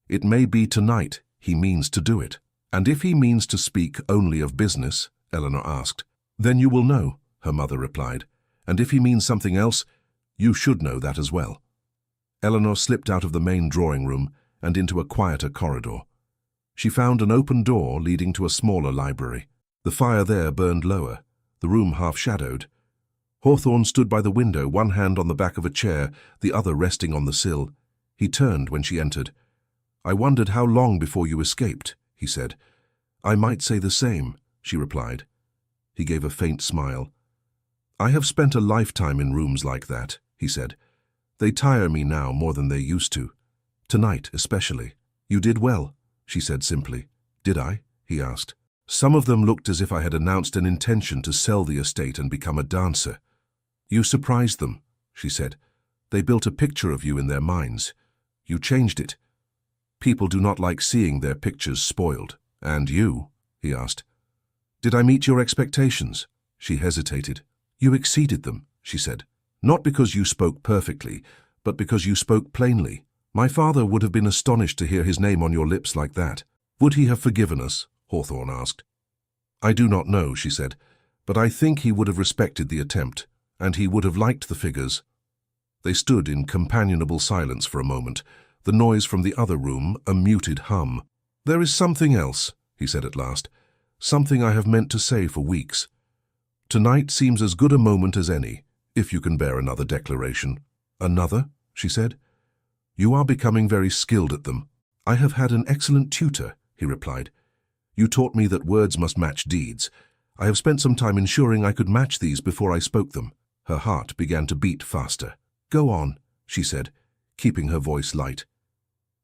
It may be tonight he means to do it." "And if he means to speak only of business?" Eleanor asked. "Then you will know," her mother replied. "And if he means something else, you should know that as well." Eleanor slipped out of the main drawing room and into a quieter corridor. She found an open door leading to a smaller library. The fire there burned lower, the room half-shadowed. Hawthorne stood by the window, one hand on the back of a chair, the other resting on the sill. He turned when she entered. "I wondered how long before you escaped," he said. "I might say the same," she replied. He gave a faint smile. "I have spent a lifetime in rooms like that," he said. "They tire me now more than they used to. Tonight, especially." "You did well," she said simply. "Did I?" he asked. "Some of them looked as if I had announced an intention to sell the estate and become a dancer." "You surprised them," she said. "They built a picture of you in their minds. You changed it. People do not like seeing their pictures spoiled." "And you?" he asked. "Did I meet your expectations?" She hesitated. "You exceeded them," she said. "Not because you spoke perfectly, but because you spoke plainly. My father would have been astonished to hear his name on your lips like that." "Would he have forgiven us?" Hawthorne asked. "I do not know," she said, "but I think he would have respected the attempt, and he would have liked the figures." They stood in companionable silence for a moment, the noise from the other room a muted hum. "There is something else," he said at last, "something I have meant to say for weeks. Tonight seems as good a moment as any, if you can bear another declaration." "Another?" she said. "You are becoming very skilled at them." "I have had an excellent tutor," he replied. "You taught me that words must match deeds. I have spent some time ensuring I could match these before I spoke them." Her heart began to beat faster. "Go on," she said, keeping her voice light.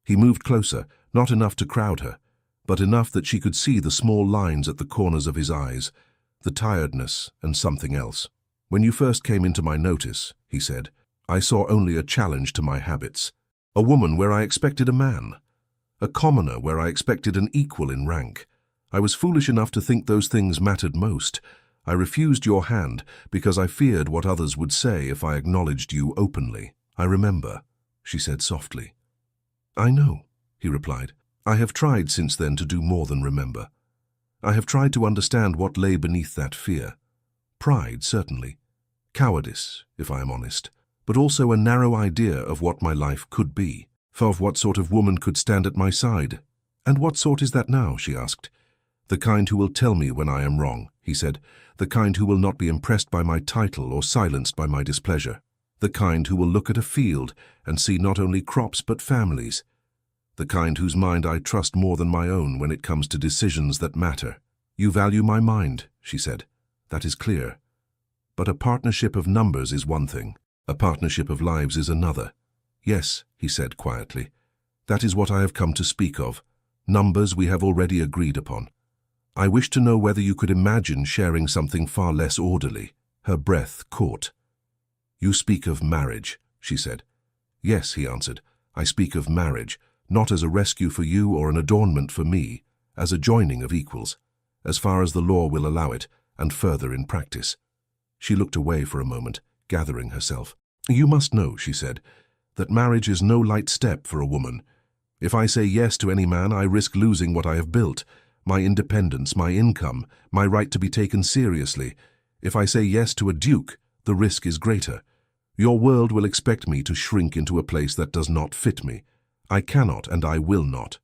He moved closer, not enough to crowd her, but enough that she could see the small lines at the corners of his eyes, the tiredness and something else. "When you first came into my notice," he said, "I saw only a challenge to my habits. A woman where I expected a man. A commoner where I expected an equal in rank. I was foolish enough to think those things mattered most. I refused your hand because I feared what others would say if I acknowledged you openly." "I remember," she said softly. "I know," he replied. "I have tried since then to do more than remember. I have tried to understand what lay beneath that fear. Pride, certainly. Cowardice, if I am honest. but also a narrow idea of what my life could be, of what sort of woman could stand at my side. "And what sort is that now?" she asked. "The kind who will tell me when I am wrong," he said. "The kind who will not be impressed by my title or silenced by my displeasure. The kind who will look at a field and see not only crops but families. The kind whose mind I trust more than my own when it comes to decisions that matter." "You value my mind," she said. "That is clear. But a partnership of numbers is one thing. A partnership of lives is another." "Yes," he said quietly. "That is what I have come to speak of. Numbers we have already agreed upon. I wish to know whether you could imagine sharing something far less orderly." Her breath caught. "You speak of marriage," she said. "Yes," he answered. "I speak of marriage, not as a rescue for you or an adornment for me, as a joining of equals, as far as the law will allow it, and further in practice." She looked away for a moment, gathering herself. "You must know," she said, "that marriage is no light step for a woman. If I say yes to any man, I risk losing what I have built, my independence, my income, my right to be taken seriously. If I say yes to a duke, the risk is greater. Your world will expect me to shrink into a place that does not fit me. I cannot and I will not."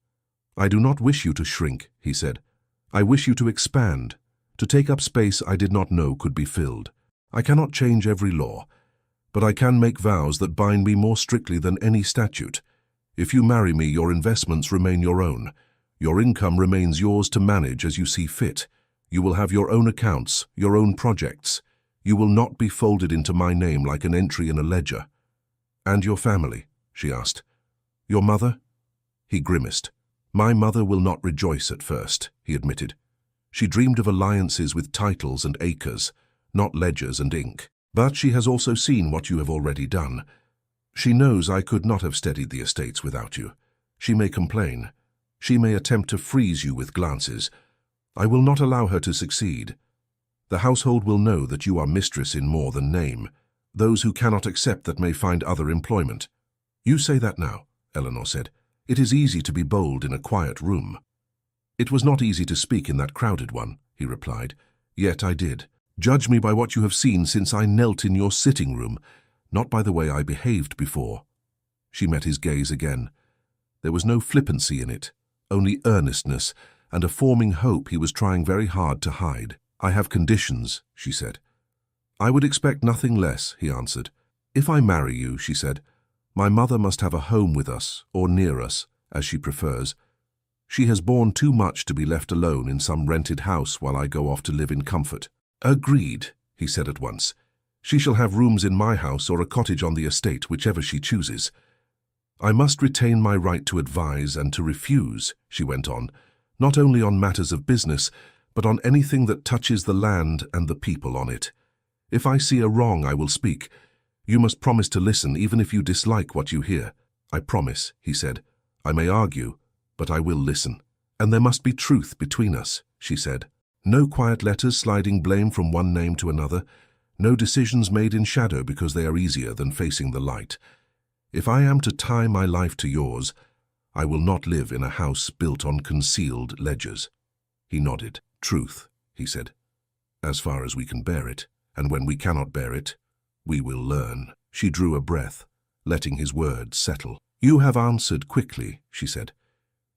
"I do not wish you to shrink," he said. "I wish you to expand, to take up space I did not know could be filled. I cannot change every law, but I can make vows that bind me more strictly than any statute. If you marry me, your investments remain your own. Your income remains yours to manage as you see fit. You will have your own accounts, your own projects. You will not be folded into my name like an entry in a ledger." "And your family?" she asked. "Your mother?" He grimaced. "My mother will not rejoice at first," he admitted. "She dreamed of alliances with titles and acres, not ledgers and ink. But she has also seen what you have already done. She knows I could not have steadied the estates without you. She may complain. She may attempt to freeze you with glances. I will not allow her to succeed. The household will know that you are mistress in more than name. Those who cannot accept that may find other employment." "You say that now," Eleanor said. "It is easy to be bold in a quiet room." "It was not easy to speak in that crowded one," he replied. "Yet I did. Judge me by what you have seen since I knelt in your sitting room, not by the way I behaved before." She met his gaze again. There was no flippancy in it, only earnestness and a forming hope he was trying very hard to hide. "I have conditions," she said. "I would expect nothing less," he answered. "If I marry you," she said, "my mother must have a home with us, or near us, as she prefers. She has borne too much to be left alone in some rented house while I go off to live in comfort." "Agreed," he said at once. "She shall have rooms in my house or a cottage on the estate, whichever she chooses." "I must retain my right to advise and to refuse," she went on, "not only on matters of business, but on anything that touches the land and the people on it. If I see a wrong, I will speak. You must promise to listen, even if you dislike what you hear." "I promise," he said. "I may argue, but I will listen." "And there must be truth between us," she said. "No quiet letters sliding blame from one name to another. No decisions made in shadow because they are easier than facing the light. If I am to tie my life to yours, I will not live in a house built on concealed ledgers." He nodded. "Truth," he said, "as far as we can bear it, and when we cannot bear it, we will learn." She drew a breath, letting his words settle. "You have answered quickly," she said.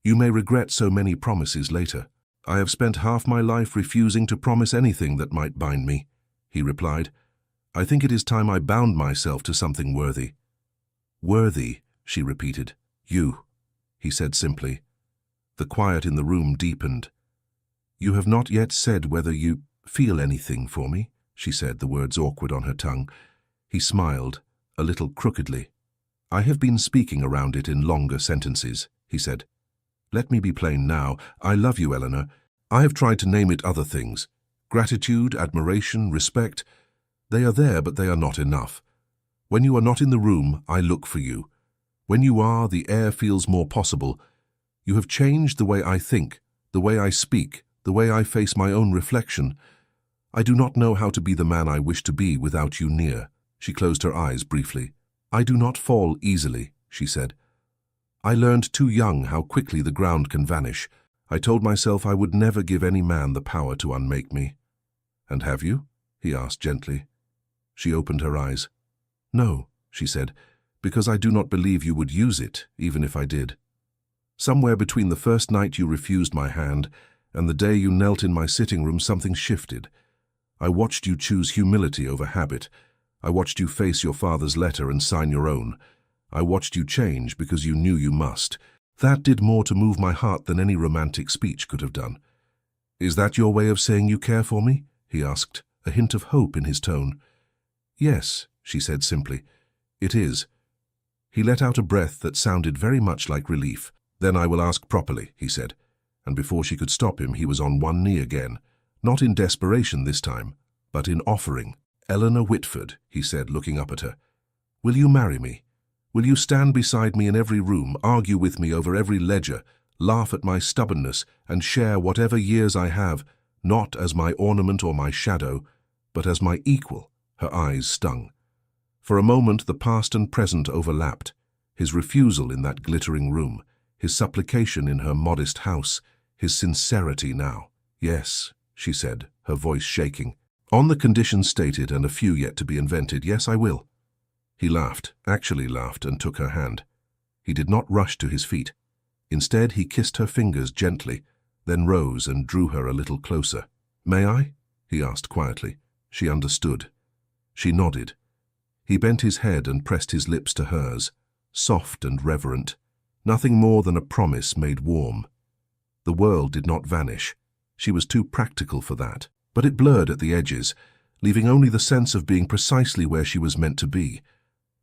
"You may regret so many promises later." "I have spent half my life refusing to promise anything that might bind me," he replied. "I think it is time I bound myself to something worthy." "Worthy," she repeated. "You," he said simply. The quiet in the room deepened. "You have not yet said whether you feel anything for me," she said, the words awkward on her tongue. He smiled, a little crookedly. "I have been speaking around it in longer sentences," he said. "Let me be plain now. I love you, Eleanor. I have tried to name it other things. Gratitude, admiration, respect. They are there, but they are not enough. When you are not in the room, I look for you. When you are, the air feels more possible. You have changed the way I think, the way I speak, the way I face my own reflection. I do not know how to be the man I wish to be without you near." She closed her eyes briefly. "I do not fall easily," she said. "I learned too young how quickly the ground can vanish. I told myself I would never give any man the power to unmake me." "And have you?" he asked gently. She opened her eyes. "No," she said, because I do not believe you would use it, even if I did. Somewhere between the first night you refused my hand and the day you knelt in my sitting room, something shifted. I watched you choose humility over habit. I watched you face your father's letter and sign your own. I watched you change because you knew you must. That did more to move my heart than any romantic speech could have done. Is that your way of saying you care for me? He asked, a hint of hope in his tone. Yes, she said simply. It is. He let out a breath that sounded very much like relief. Then I will ask properly, he said, and before she could stop him, he was on one knee again, not in desperation this time, but in offering. Eleanor Whitford, he said, looking up at her. Will you marry me? Will you stand beside me in every room, argue with me over every ledger, laugh at my stubbornness, and share whatever years I have, not as my ornament or my shadow, but as my equal? Her eyes stung. For a moment the past and present overlapped, his refusal in that glittering room, his supplication in her modest house, his sincerity now. Yes, she said, her voice shaking. On the conditions stated and a few yet to be invented, yes, I will. He laughed, actually laughed, and took her hand. He did not rush to his feet. Instead, he kissed her fingers gently, then rose and drew her a little closer. May I? He asked quietly. She understood. She nodded. He bent his head and pressed his lips to hers, soft and reverent, nothing more than a promise made warm. The world did not vanish. She was too practical for that, but it blurred at the edges, leaving only the sense of being precisely where she was meant to be.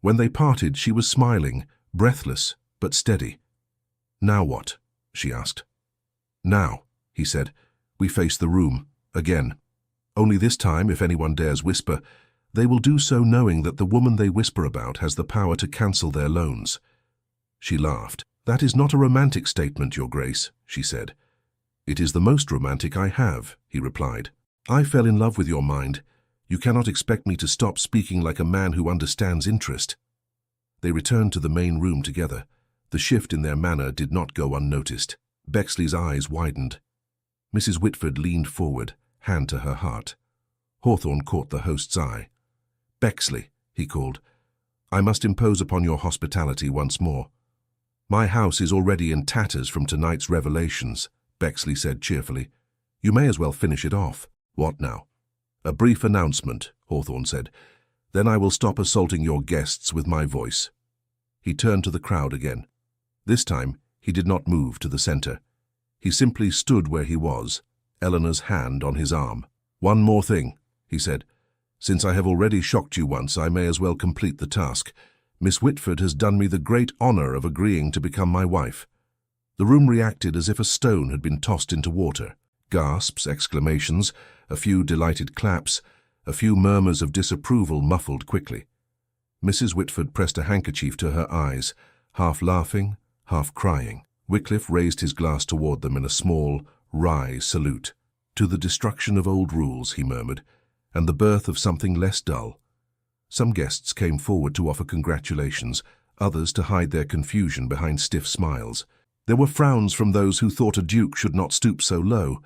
When they parted, she was smiling, breathless, but steady. Now what? She asked. Now, he said, we face the room, again. Only this time, if anyone dares whisper, they will do so knowing that the woman they whisper about has the power to cancel their loans. She laughed. That is not a romantic statement, Your Grace, she said. It is the most romantic I have, he replied. I fell in love with your mind. You cannot expect me to stop speaking like a man who understands interest. They returned to the main room together. The shift in their manner did not go unnoticed. Bexley's eyes widened. Mrs. Whitford leaned forward, hand to her heart. Hawthorne caught the host's eye. Bexley, he called, I must impose upon your hospitality once more. My house is already in tatters from tonight's revelations, Bexley said cheerfully. You may as well finish it off. What now? A brief announcement, Hawthorne said. Then I will stop assaulting your guests with my voice. He turned to the crowd again. This time, he did not move to the center. He simply stood where he was, Eleanor's hand on his arm. One more thing, he said. Since I have already shocked you once, I may as well complete the task. Miss Whitford has done me the great honor of agreeing to become my wife. The room reacted as if a stone had been tossed into water. Gasps, exclamations, a few delighted claps, a few murmurs of disapproval muffled quickly. Mrs. Whitford pressed a handkerchief to her eyes, half laughing, half crying. Wycliffe raised his glass toward them in a small, wry salute. To the destruction of old rules, he murmured, and the birth of something less dull. Some guests came forward to offer congratulations, others to hide their confusion behind stiff smiles. There were frowns from those who thought a duke should not stoop so low,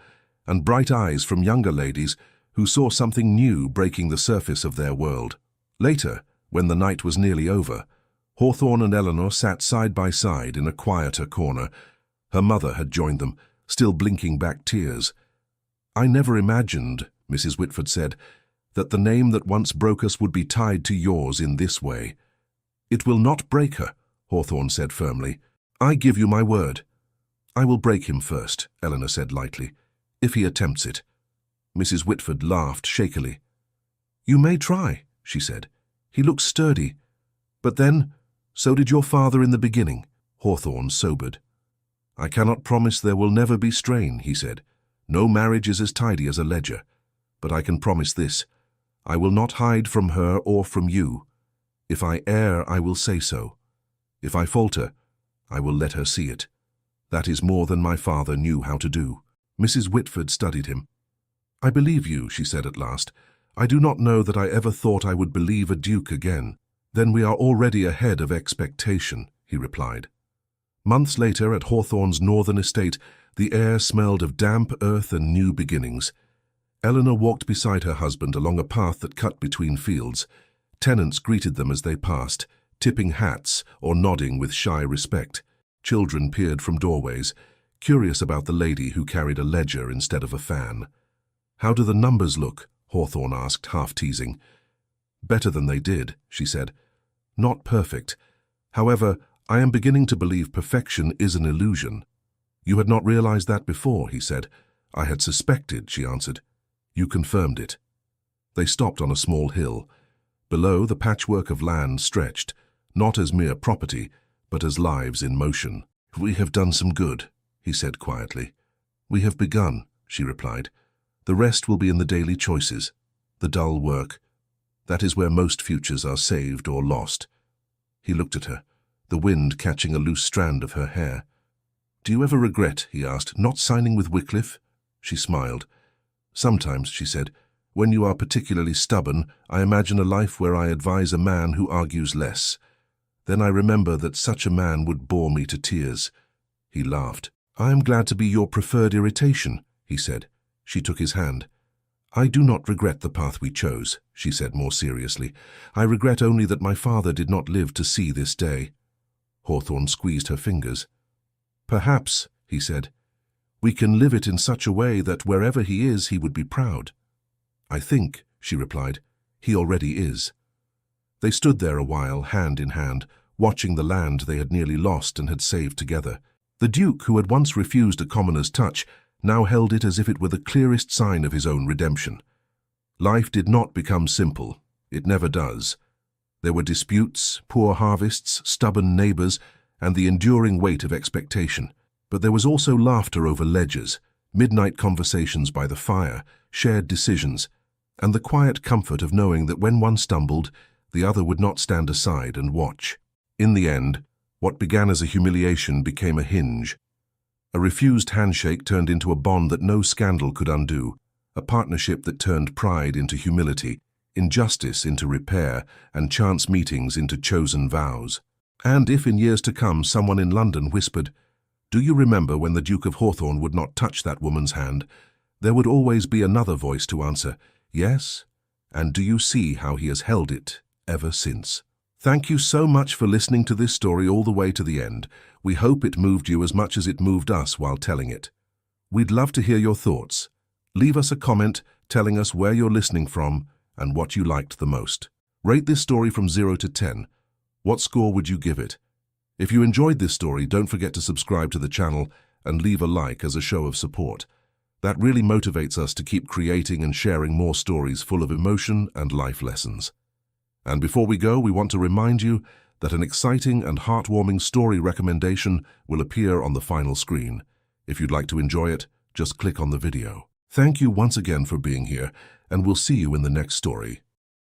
and bright eyes from younger ladies who saw something new breaking the surface of their world. Later, when the night was nearly over, Hawthorne and Eleanor sat side by side in a quieter corner. Her mother had joined them, still blinking back tears. I never imagined, Mrs. Whitford said, that the name that once broke us would be tied to yours in this way. It will not break her, Hawthorne said firmly. I give you my word. I will break him first, Eleanor said lightly, if he attempts it. Mrs. Whitford laughed shakily. You may try, she said. He looks sturdy. But then, so did your father in the beginning. Hawthorne sobered. I cannot promise there will never be strain, he said. No marriage is as tidy as a ledger. But I can promise this. I will not hide from her or from you. If I err, I will say so. If I falter, I will let her see it. That is more than my father knew how to do. Mrs. Whitford studied him. I believe you, she said at last. I do not know that I ever thought I would believe a duke again. Then we are already ahead of expectation, he replied. Months later, at Hawthorne's northern estate, the air smelled of damp earth and new beginnings. Eleanor walked beside her husband along a path that cut between fields. Tenants greeted them as they passed, tipping hats or nodding with shy respect. Children peered from doorways, curious about the lady who carried a ledger instead of a fan. "How do the numbers look?" Hawthorne asked, half teasing. "Better than they did," she said. "Not perfect. However, I am beginning to believe perfection is an illusion." "You had not realized that before," he said. "I had suspected," she answered. "You confirmed it." They stopped on a small hill. Below, the patchwork of land stretched, not as mere property, but as lives in motion. "We have done some good," he said quietly. "We have begun," she replied. "The rest will be in the daily choices, the dull work. That is where most futures are saved or lost." He looked at her, the wind catching a loose strand of her hair. "Do you ever regret," he asked, "not signing with Wycliffe?" She smiled. "Sometimes," she said. "When you are particularly stubborn, I imagine a life where I advise a man who argues less. Then I remember that such a man would bore me to tears." He laughed. "I am glad to be your preferred irritation," he said. She took his hand. "I do not regret the path we chose," she said more seriously. "I regret only that my father did not live to see this day." Hawthorne squeezed her fingers. "Perhaps," he said, "we can live it in such a way that wherever he is, he would be proud." "I think," she replied, "he already is." They stood there a while, hand in hand, watching the land they had nearly lost and had saved together. The Duke, who had once refused a commoner's touch, now held it as if it were the clearest sign of his own redemption. Life did not become simple. It never does. There were disputes, poor harvests, stubborn neighbors, and the enduring weight of expectation. But there was also laughter over ledgers, midnight conversations by the fire, shared decisions, and the quiet comfort of knowing that when one stumbled, the other would not stand aside and watch. In the end, what began as a humiliation became a hinge. A refused handshake turned into a bond that no scandal could undo, a partnership that turned pride into humility, injustice into repair, and chance meetings into chosen vows. And if in years to come someone in London whispered, "Do you remember when the Duke of Hawthorne would not touch that woman's hand?" there would always be another voice to answer, "Yes, and do you see how he has held it ever since?" Thank you so much for listening to this story all the way to the end. We hope it moved you as much as it moved us while telling it. We'd love to hear your thoughts. Leave us a comment telling us where you're listening from and what you liked the most. Rate this story from 0 to 10. What score would you give it? If you enjoyed this story, don't forget to subscribe to the channel and leave a like as a show of support. That really motivates us to keep creating and sharing more stories full of emotion and life lessons. And before we go, we want to remind you that an exciting and heartwarming story recommendation will appear on the final screen. If you'd like to enjoy it, just click on the video. Thank you once again for being here, and we'll see you in the next story.